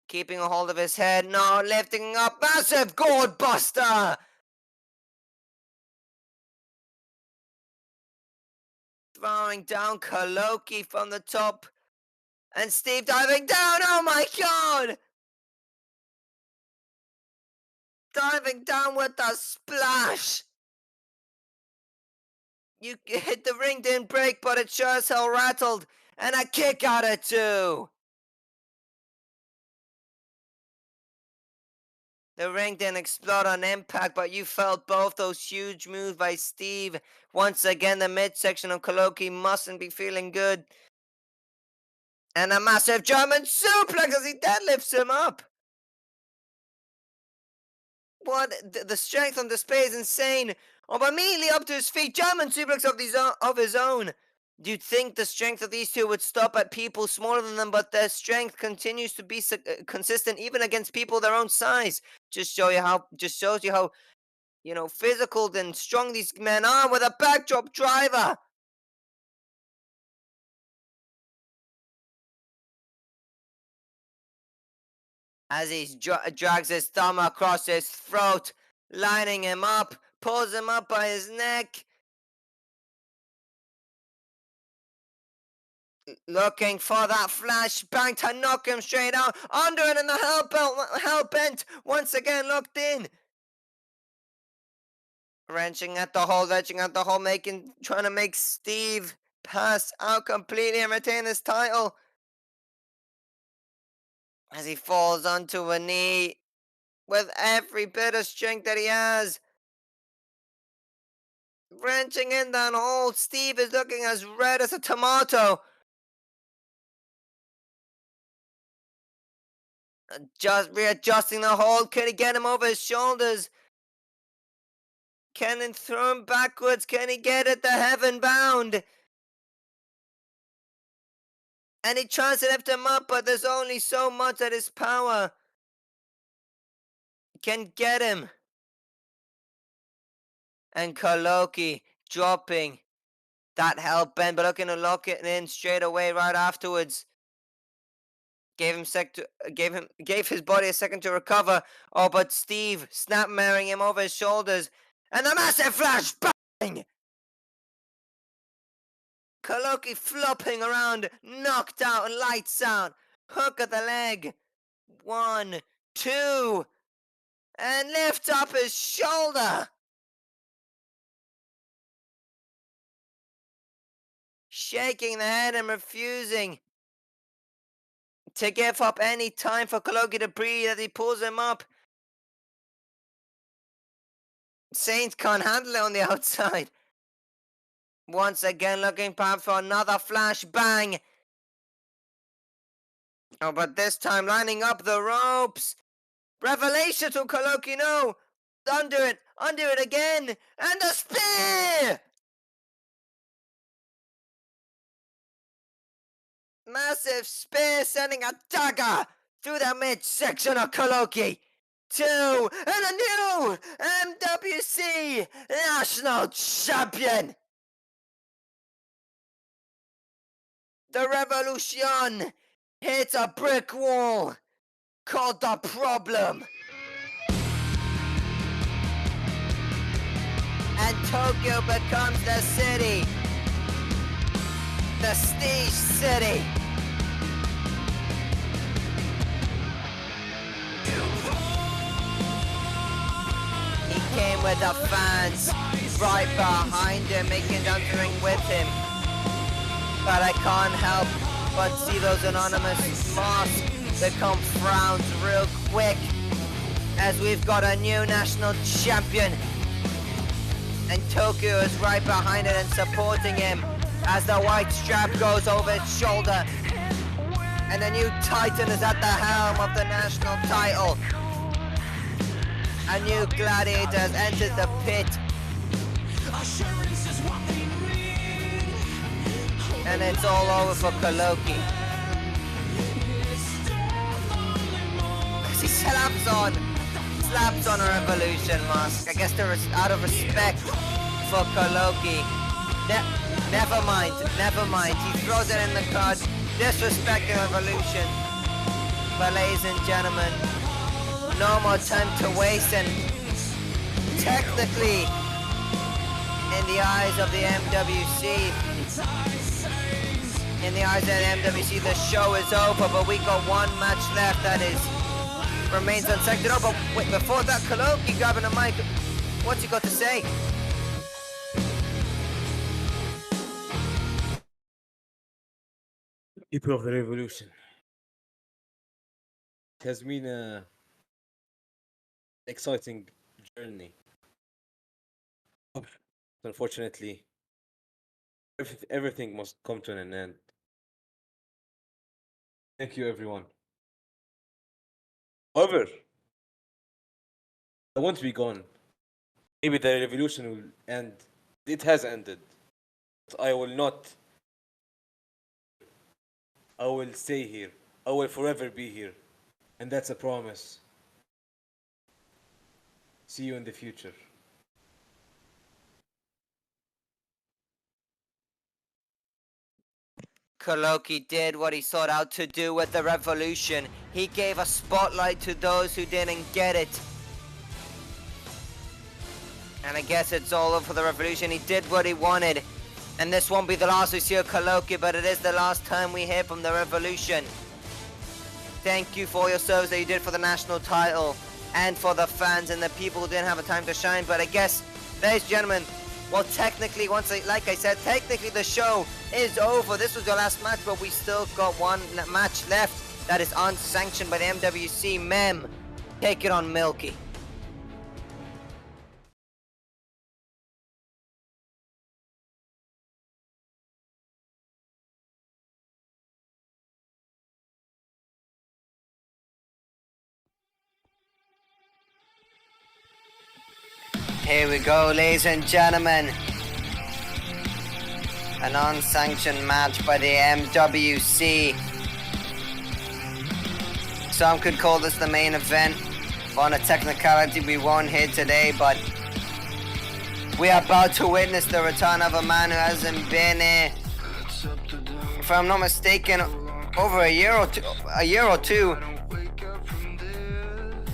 Keeping a hold of his head. No, lifting up. Massive gourd buster. Throwing down Kholoki from the top. And Steve diving down. Oh my god. Diving down with a splash. You hit the ring, didn't break, but it sure as hell rattled. And a kick out of 2. The ring didn't explode on impact, but you felt both those huge moves by Steve. Once again, the midsection of Kholoki mustn't be feeling good. And a massive German suplex as he deadlifts him up. What? The strength on display is insane. Oh, but immediately up to his feet, German suplex of his own. Do you think the strength of these two would stop at people smaller than them, but their strength continues to be consistent even against people their own size? Just shows you how, physical and strong these men are with a backdrop driver. As he drags his thumb across his throat, lining him up, pulls him up by his neck. Looking for that flashbang to knock him straight out. Under it in the hell bent. Once again locked in. Wrenching at the hole, trying to make Steve pass out completely and retain his title. As he falls onto a knee with every bit of strength that he has. Wrenching in that hole. Steve is looking as red as a tomato. Just readjusting the hold. Can he get him over his shoulders? Can he throw him backwards? Can he get it to heaven bound? And he tries to lift him up, but there's only so much that his power can get him. And Kholoki dropping That helped Ben, but looking to lock it in straight away right afterwards. Gave his body a second to recover. Oh, but Steve snap-marrying him over his shoulders. And a massive flash bang! Kholoki flopping around, knocked out and lights out. Hook of the leg. 1, 2. And lift up his shoulder. Shaking the head and refusing to give up any time for Kholoki to breathe as he pulls him up. Saints can't handle it on the outside. Once again looking perhaps for another flash bang. Oh, but this time lining up the ropes. Revelation to Kholoki, no. Undo it again. And the spear! Massive spear sending a dagger through the midsection of Kholoki. 2, and a new MWC National Champion. The Revolution hits a brick wall called the problem. And Tokyo becomes the city. The Stage City. He came with the fans right behind him, making it down to the ring with him. But I can't help but see those anonymous masks become frowns real quick as we've got a new national champion. And Tokyo is right behind it and supporting him as the white strap goes over its shoulder. And the new Titan is at the helm of the national title. A new gladiator has entered the pit. And it's all over for Kholoki. As he slaps on a Revolution mask. I guess they're out of respect for Kholoki. Never mind. He throws it in the crowd, disrespecting Revolution. But ladies and gentlemen, no more time to waste, and technically, in the eyes of the MWC, the show is over, but we got one match left that remains unsected. Oh, but wait, before that, Kholoki grabbing a mic, what's he got to say? People of the Revolution. It has been an exciting journey. Unfortunately, everything must come to an end. Thank you, everyone. However, I won't be gone. Maybe the revolution will end. It has ended. But I will not. I will stay here. I will forever be here. And that's a promise. See you in the future. Kholoki did what he sought out to do with the Revolution. He gave a spotlight to those who didn't get it. And I guess it's all over for the Revolution. He did what he wanted. And this won't be the last we see of Kholoki, but it is the last time we hear from the Revolution. Thank you for your service that you did for the national title and for the fans and the people who didn't have a time to shine. But I guess, ladies and gentlemen, well, technically, like I said, technically the show is over. This was your last match, but we still got one match left that is unsanctioned by the MWC. Mem, take it on Milky. Here we go, ladies and gentlemen. An unsanctioned match by the MWC. Some could call this the main event. On a technicality, we won't hit today, but We are about to witness the return of a man who hasn't been here, if I'm not mistaken, over a year or two.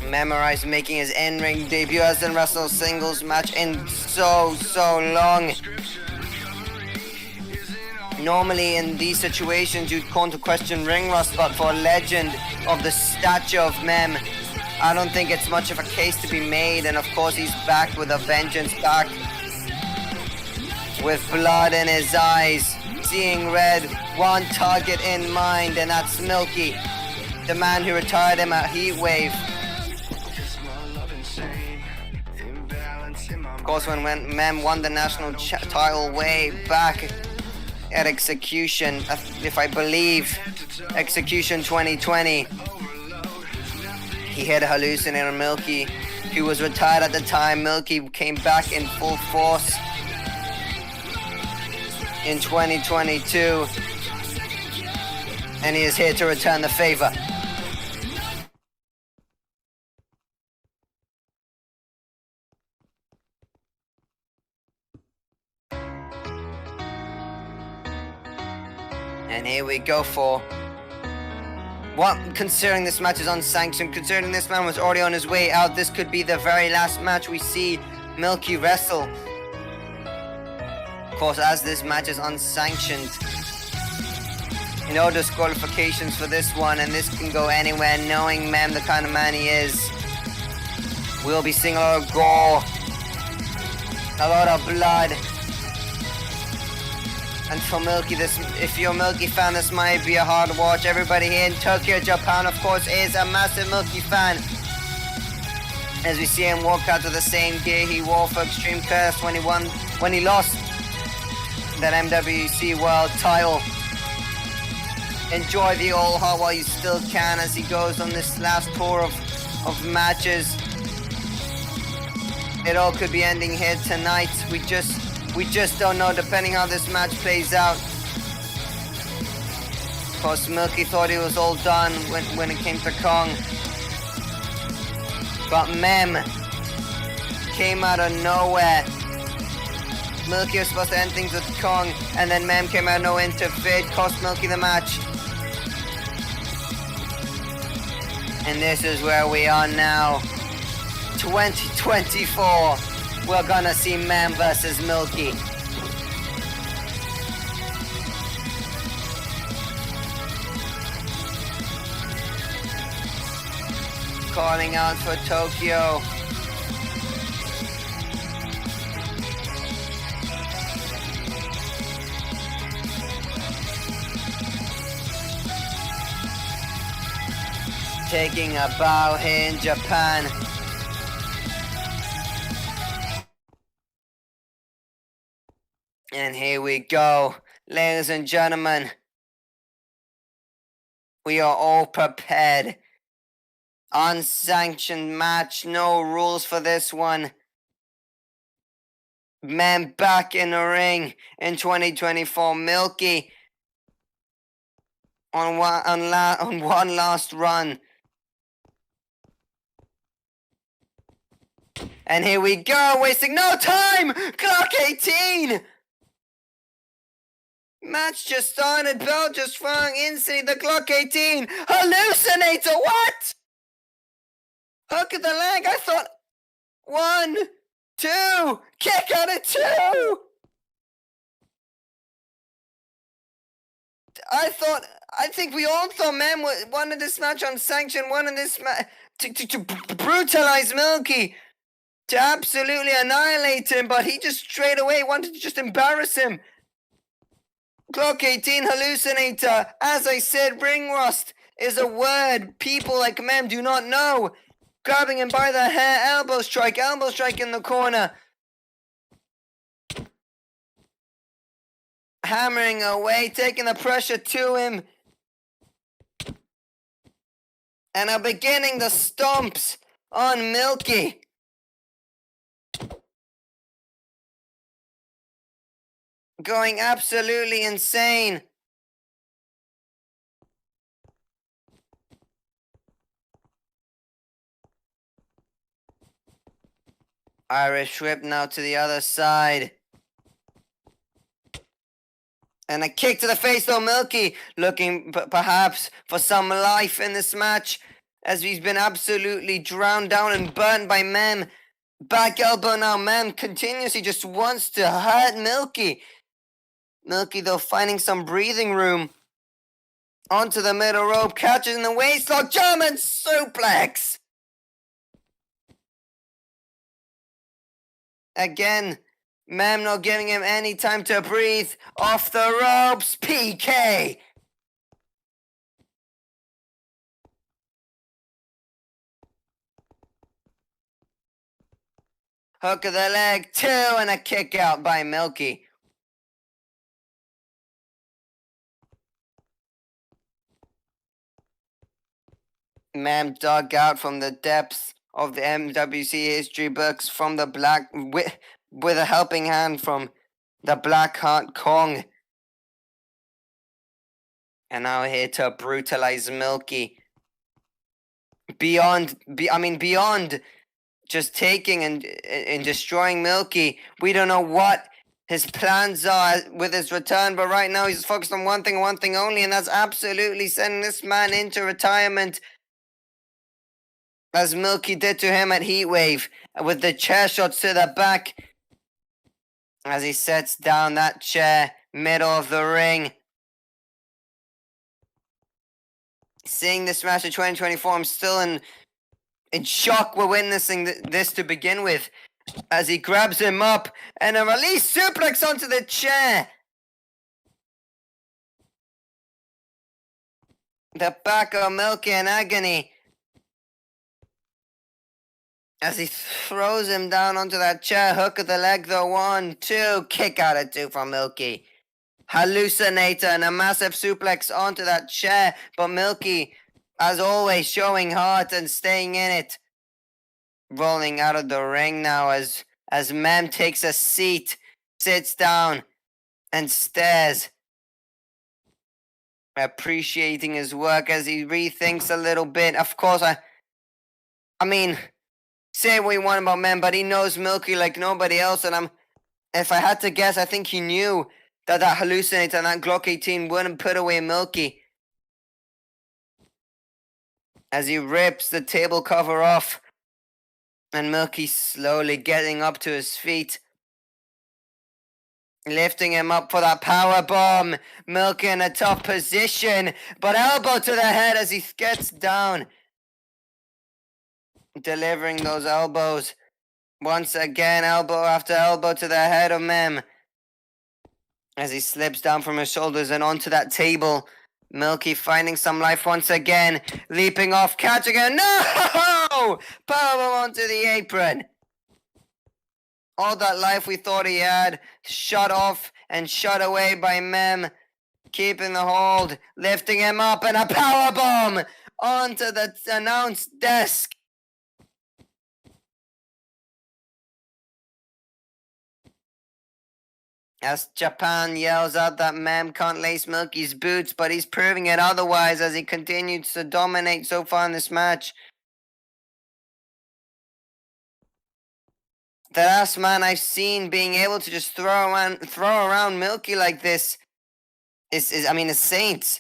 Memorized making his in-ring debut, hasn't wrestled a singles match in so long. Normally in these situations you'd call into question ring rust, but for a legend of the stature of Mem, I don't think it's much of a case to be made. And of course he's back with a vengeance, back with blood in his eyes, seeing red, one target in mind, and that's Milky, the man who retired him at Heatwave. Of course, when Mem won the national title way back at Execution, if I believe, Execution 2020, he hit a hallucinator Milky, who was retired at the time. Milky came back in full force in 2022, and he is here to return the favor. And here we go for what, considering this match is unsanctioned, considering this man was already on his way out, this could be the very last match we see Milky wrestle. Of course, as this match is unsanctioned, no disqualifications for this one, and this can go anywhere, knowing Mem the kind of man he is. We'll be seeing a lot of gore, a lot of blood. And for Milky, if you're a Milky fan, this might be a hard watch. Everybody here in Tokyo, Japan, of course, is a massive Milky fan. As we see him walk out of the same gear he wore for Extreme Curse when he lost that MWC World title. Enjoy the old heart while you still can, as he goes on this last tour of matches. It all could be ending here tonight. We just don't know, depending how this match plays out. Of course, Milky thought he was all done when it came to Kong. But Mem came out of nowhere. Milky was supposed to end things with Kong, and then Mem came out of nowhere, interfered, cost Milky the match. And this is where we are now. 2024. We're gonna see Mem versus Milky. Calling out for Tokyo. Taking a bow here in Japan. And here we go, ladies and gentlemen. We are all prepared. Unsanctioned match, no rules for this one. Mem back in the ring in 2024. Milky on one last run. And here we go, wasting no time! Clock 18! Match just started, bell just rung, instantly the clock 18. Hallucinator, what? Hook at the leg, I thought 1, 2, kick out of 2. I think we all thought Mem wanted this match unsanctioned, wanted this match to brutalize Milky, to absolutely annihilate him, but he just straight away wanted to just embarrass him. Clock 18, hallucinator. As I said, ring rust is a word people like Mem do not know. Grabbing him by the hair, elbow strike in the corner. Hammering away, taking the pressure to him. And are beginning the stomps on Milky. Going absolutely insane. Irish whip now to the other side. And a kick to the face though. Milky looking perhaps for some life in this match, as he's been absolutely drowned down and burnt by Mem. Back elbow now. Mem continuously just wants to hurt Milky. Milky though finding some breathing room. Onto the middle rope, catches in the waistlock, German suplex. Again, Mem not giving him any time to breathe. Off the ropes, PK. Hook of the leg, 2, and a kick out by Milky. Mem dug out from the depths of the MWC history books from the black with a helping hand from the Black Heart Kong. And now here to brutalize Milky. Beyond just taking and destroying Milky. We don't know what his plans are with his return, but right now he's focused on one thing only, and that's absolutely sending this man into retirement, as Milky did to him at Heatwave, with the chair shots to the back as he sets down that chair, middle of the ring. Seeing this match in 2024, I'm still in shock we're witnessing this to begin with, as he grabs him up and a release suplex onto the chair. The back of Milky in agony, as he throws him down onto that chair. Hook of the leg though, 1, 2, kick out at 2 from Milky. Hallucinator and a massive suplex onto that chair, but Milky, as always, showing heart and staying in it. Rolling out of the ring now as Mem takes a seat, sits down, and stares, appreciating his work as he rethinks a little bit. Of course, I mean, say what you want about Mem, but he knows Milky like nobody else, and if I had to guess, I think he knew that Hallucinator and that Glock 18 wouldn't put away Milky. As he rips the table cover off, and Milky slowly getting up to his feet, lifting him up for that power bomb. Milky in a tough position, but elbow to the head as he gets down, delivering those elbows. Once again, elbow after elbow to the head of Mem, as he slips down from his shoulders and onto that table. Milky finding some life once again, leaping off, catching it. No! Powerbomb onto the apron. All that life we thought he had, shut off and shut away by Mem, keeping the hold, lifting him up, and a powerbomb onto the announce desk. As Japan yells out that Mem can't lace Milky's boots, but he's proving it otherwise as he continues to dominate so far in this match. The last man I've seen being able to just throw around Milky like this is Saint.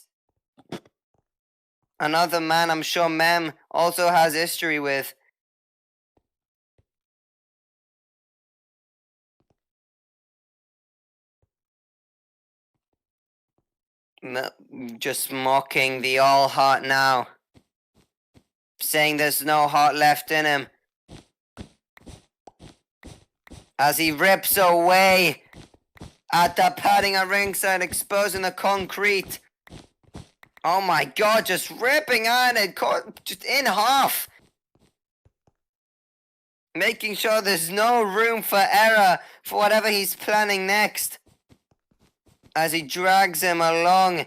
Another man I'm sure Mem also has history with. Just mocking the all heart now, saying there's no heart left in him, as he rips away at the padding at ringside, exposing the concrete. Oh my god, just ripping at it, just in half, making sure there's no room for error for whatever he's planning next, as he drags him along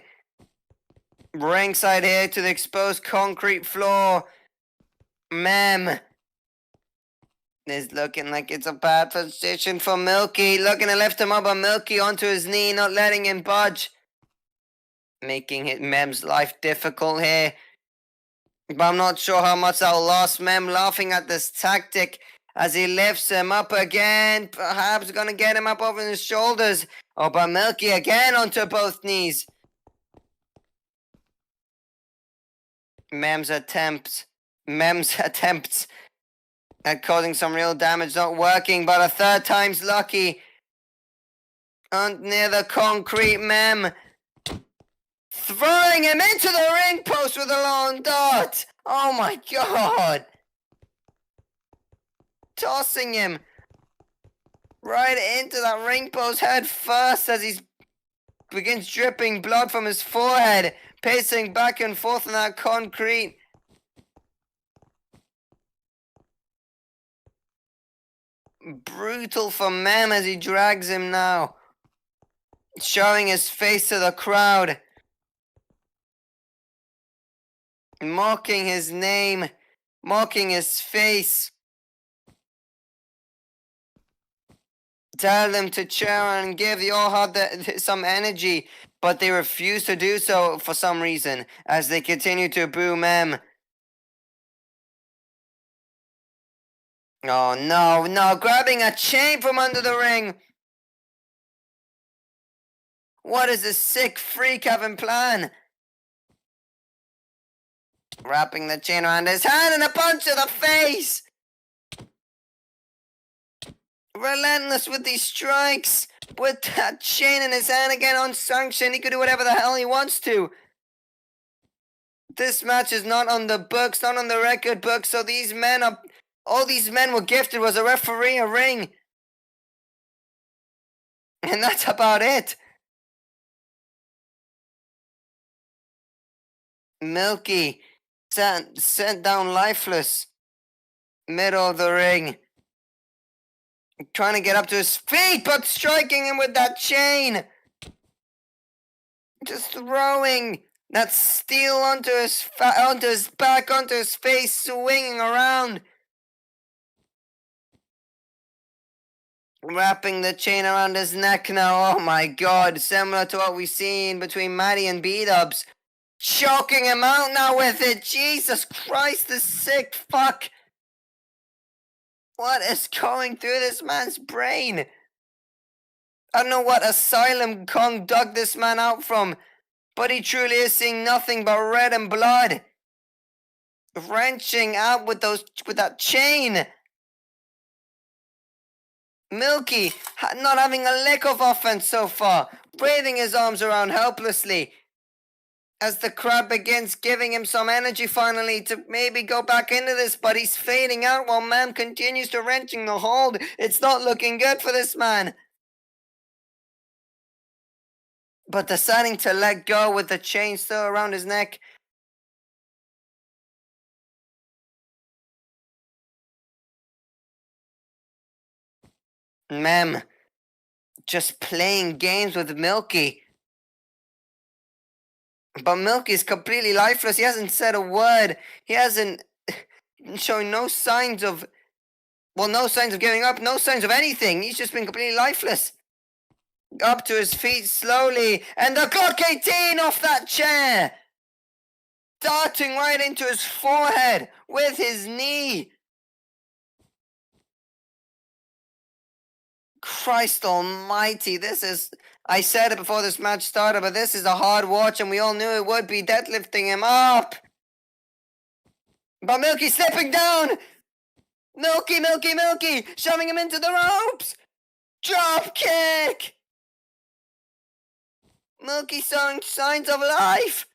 ringside here to the exposed concrete floor. Mem is looking like it's a bad position for Milky, looking to lift him up, but Milky onto his knee, not letting him budge, making Mem's life difficult here. But I'm not sure how much that'll last. Mem laughing at this tactic as he lifts him up again. Perhaps gonna get him up over his shoulders. Oh, but Milky again onto both knees. Mem's attempts at causing some real damage not working, but a third time's lucky. Near the concrete, Mem throwing him into the ring post with a long dart. Oh my god. Tossing him right into that ring post head first as he begins dripping blood from his forehead, pacing back and forth on that concrete. Brutal for Mem as he drags him now, showing his face to the crowd, mocking his name, mocking his face. Tell them to cheer and give the all heart some energy, but they refuse to do so for some reason as they continue to boo Mem. Oh no, grabbing a chain from under the ring. What is this sick freak having plan? Wrapping the chain around his hand and a punch to the face. Relentless with these strikes. With that chain in his hand again unsanctioned, he could do whatever the hell he wants to. This match is not on the books, not on the record book, so all these men were gifted was a referee, a ring. And that's about it. Milky sent down lifeless. Middle of the ring. Trying to get up to his feet, but striking him with that chain. Just throwing that steel onto his back, onto his face, swinging around. Wrapping the chain around his neck now. Oh my god, similar to what we've seen between Maddie and B-Dubs. Choking him out now with it. Jesus Christ, the sick fuck. What is going through this man's brain? I don't know what asylum Kong dug this man out from, but he truly is seeing nothing but red and blood. Wrenching out with that chain. Milky not having a lick of offense so far, waving his arms around helplessly as the crowd begins giving him some energy finally to maybe go back into this, but he's fading out while Mem continues to wrenching the hold. It's not looking good for this man. But deciding to let go with the chain still around his neck. Mem just playing games with Milky. But Milky's completely lifeless. He hasn't said a word. He hasn't showing no signs of giving up, no signs of anything. He's just been completely lifeless. Up to his feet slowly, and the Glock 18 off that chair. Darting right into his forehead with his knee. Christ almighty, I said it before this match started, but this is a hard watch, and we all knew it would be, deadlifting him up. But Milky slipping down. Milky, shoving him into the ropes. Drop kick. Milky showing signs of life.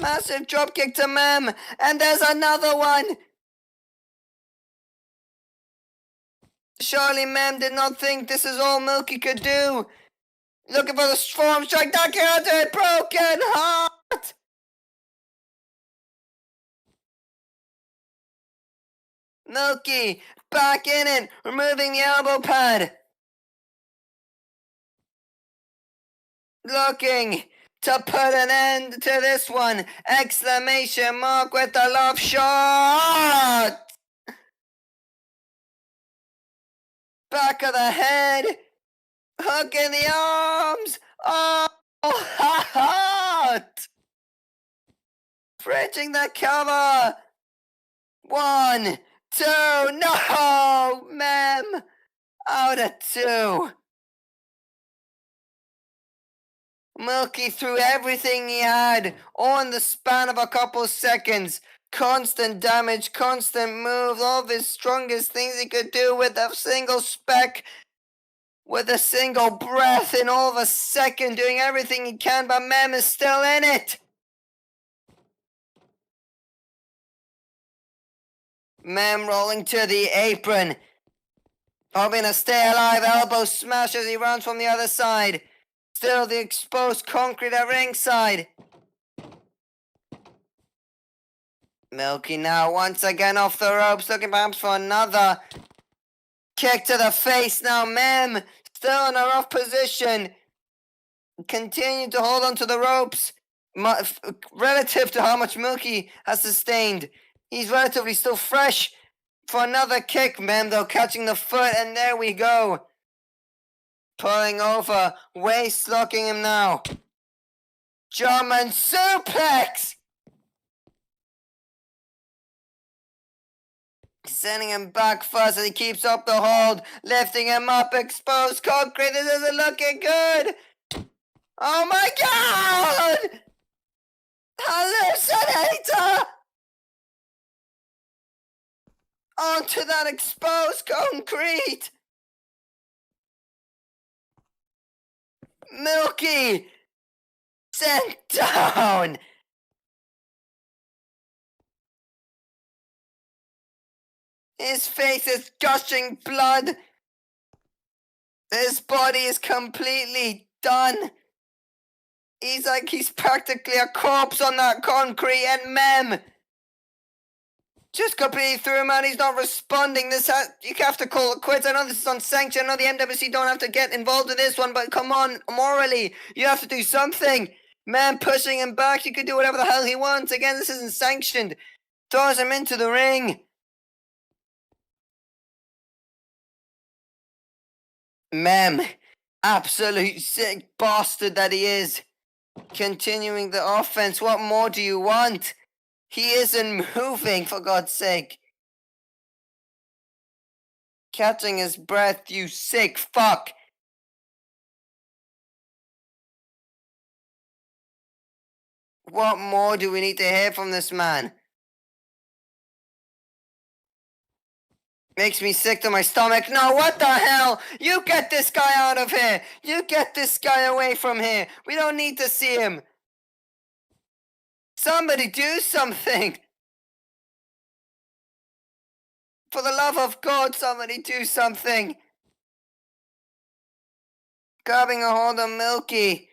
Massive drop kick to Mem, and there's another one. Surely Mem did not think this is all Milky could do. Looking for the forearm strike, that counter, it, broken heart. Milky back in it, removing the elbow pad. Looking to put an end to this one. Exclamation mark with the love shot. Back of the head. Hook in the arms. Oh, hot. Bridging the cover. 1, 2, no! Mem! Out of 2. Milky threw everything he had, all in the span of a couple seconds. Constant damage, constant moves, all of his strongest things he could do with a single spec, with a single breath in all of a second, doing everything he can, but Mem is still in it. Mem rolling to the apron, hoping to stay alive, elbow smash as he runs from the other side. Still the exposed concrete at ringside. Milky now once again off the ropes, looking perhaps for another kick to the face. Now Mem still in a rough position, continue to hold on to the ropes relative to how much Milky has sustained. He's relatively still fresh for another kick. Mem though catching the foot, and there we go. Pulling over, waist locking him now. German suplex! Sending him back first as he keeps up the hold, lifting him up, exposed concrete. This isn't looking good. Oh my god! Hallucinator! Onto that exposed concrete. Milky sent down. His face is gushing blood. His body is completely done. He's like he's practically a corpse on that concrete, and Mem just completely threw him out. He's not responding. You have to call it quits. I know this is unsanctioned. I know the MWC don't have to get involved in this one, but come on, morally, you have to do something. Mem pushing him back. He could do whatever the hell he wants. Again, this isn't sanctioned. Throws him into the ring. Mem, absolute sick bastard that he is. Continuing the offense. What more do you want? He isn't moving, for God's sake. Catching his breath, you sick fuck. What more do we need to hear from this man? Makes me sick to my stomach. No, what the hell? You get this guy out of here. You get this guy away from here. We don't need to see him. Somebody do something. For the love of God, somebody do something. Grabbing a hold of Milky.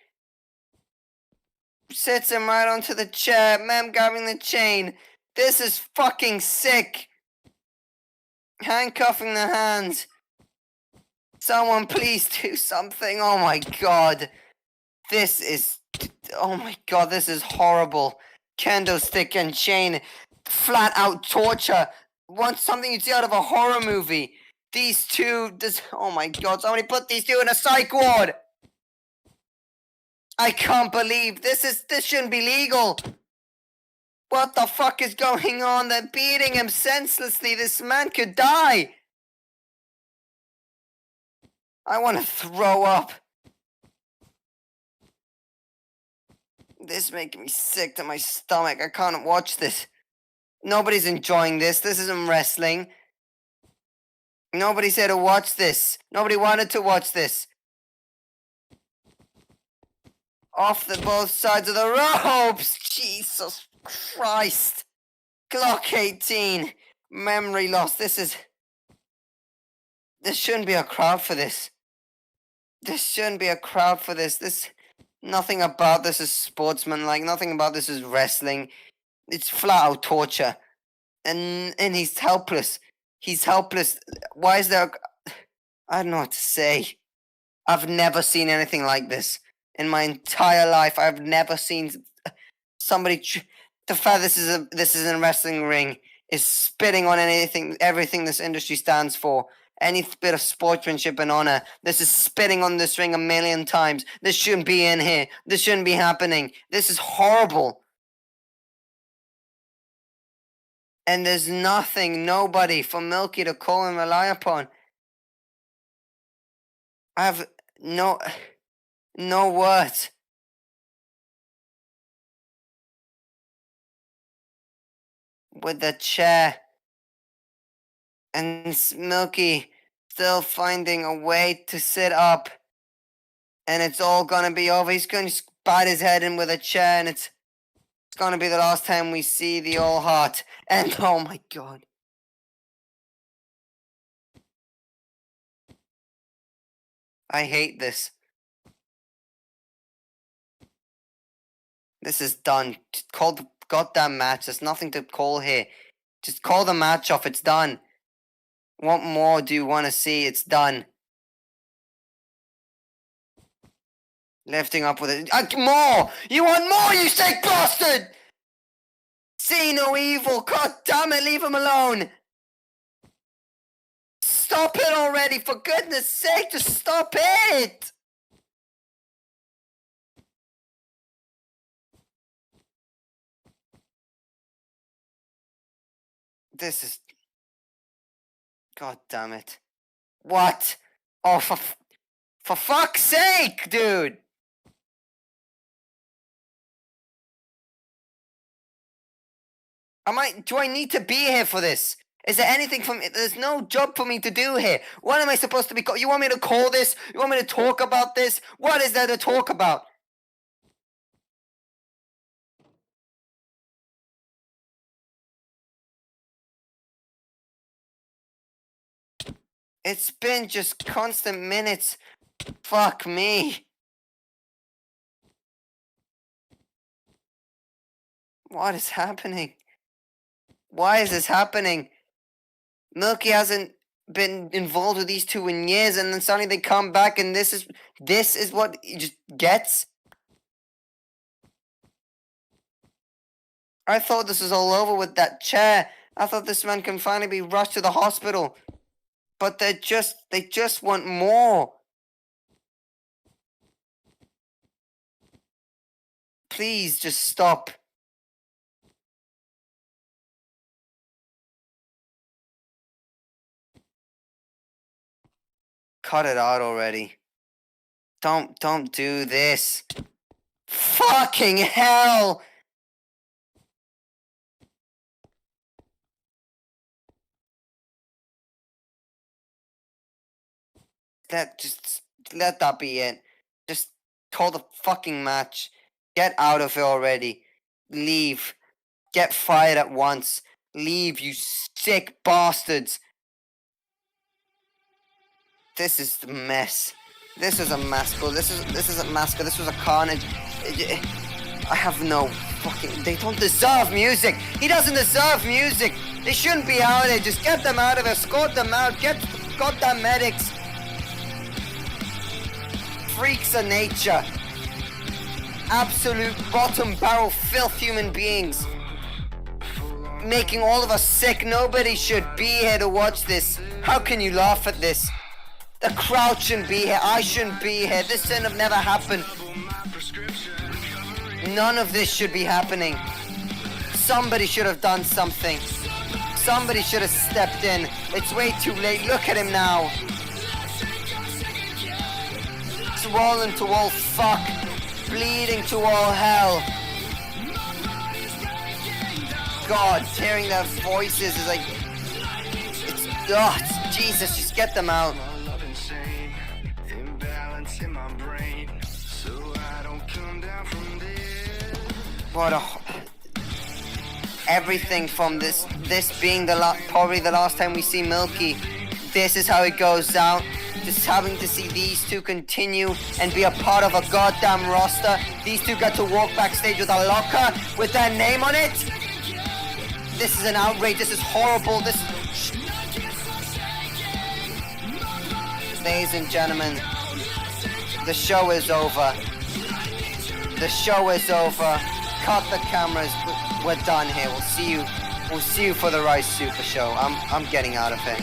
Sits him right onto the chair. Mem grabbing the chain. This is fucking sick. Handcuffing the hands. Someone please do something. Oh my god. This is... Oh my god, this is horrible. Candlestick and chain. Flat out torture. Something you'd see out of a horror movie. These two... oh my god, somebody put these two in a psych ward. I can't believe this shouldn't be legal. What the fuck is going on? They're beating him senselessly. This man could die. I want to throw up. This is making me sick to my stomach. I can't watch this. Nobody's enjoying this. This isn't wrestling. Nobody's here to watch this. Nobody wanted to watch this. Off both sides of the ropes. Jesus Christ. Clock 18. Memory loss. This shouldn't be a crowd for this. This shouldn't be a crowd for this. Nothing about this is sportsmanlike. Nothing about this is wrestling. It's flat out torture. And he's helpless. He's helpless. Why is there... I don't know what to say. I've never seen anything like this. In my entire life, I've never seen somebody... The fact this is a wrestling ring is spitting on everything this industry stands for. Any bit of sportsmanship and honor. This is spitting on this ring a million times. This shouldn't be in here. This shouldn't be happening. This is horrible. And there's nothing, nobody for Milky to call and rely upon. I have no words. With the chair. And Milky still finding a way to sit up. And it's all gonna be over. He's gonna bite his head in with a chair, and it's gonna be the last time we see the All Heart. And oh my god. I hate this. This is done. Just call the goddamn match. There's nothing to call here. Just call the match off. It's done. What more do you want to see? It's done. Lifting up with it. More! You want more, you sick bastard! See no evil. God damn it, leave him alone. Stop it already, for goodness sake, just stop it! This is... God damn it. What? Oh, for fuck's sake, dude! Do I need to be here for this? Is there anything for me? There's no job for me to do here. What am I supposed to be? You want me to call this? You want me to talk about this? What is there to talk about? It's been just constant minutes. Fuck me. What is happening? Why is this happening? Milky hasn't been involved with these two in years, and then suddenly they come back, and this is what he just gets. I thought this was all over with that chair. I thought this man can finally be rushed to the hospital. But they just want more. Please just stop. Cut it out already. Don't do this. Fucking hell! Just let that be it. Just call the fucking match. Get out of here already. Leave. Get fired at once. Leave, you sick bastards. This is the mess. This is a massacre. This is a massacre. This was a carnage. I have no fucking... They don't deserve music. He doesn't deserve music. They shouldn't be out there. Just get them out of there. Escort them out. Get goddamn medics. Freaks of nature. Absolute bottom barrel filth human beings. Making all of us sick. Nobody should be here to watch this. How can you laugh at this? The crowd shouldn't be here. I shouldn't be here. This shouldn't have never happened. None of this should be happening. Somebody should have done something. Somebody should have stepped in. It's way too late. Look at him now. Swollen to all fuck. Bleeding to all hell. God, hearing their voices is like... It's Jesus, just get them out. What a... Everything from this being probably the last time we see Milky. This is how it goes down. Just having to see these two continue and be a part of a goddamn roster. These two got to walk backstage with a locker with their name on it. This is an outrage. This is horrible. Ladies and gentlemen, the show is over. The show is over. Cut the cameras. We're done here. We'll see you for the Rice Super Show. I'm getting out of here.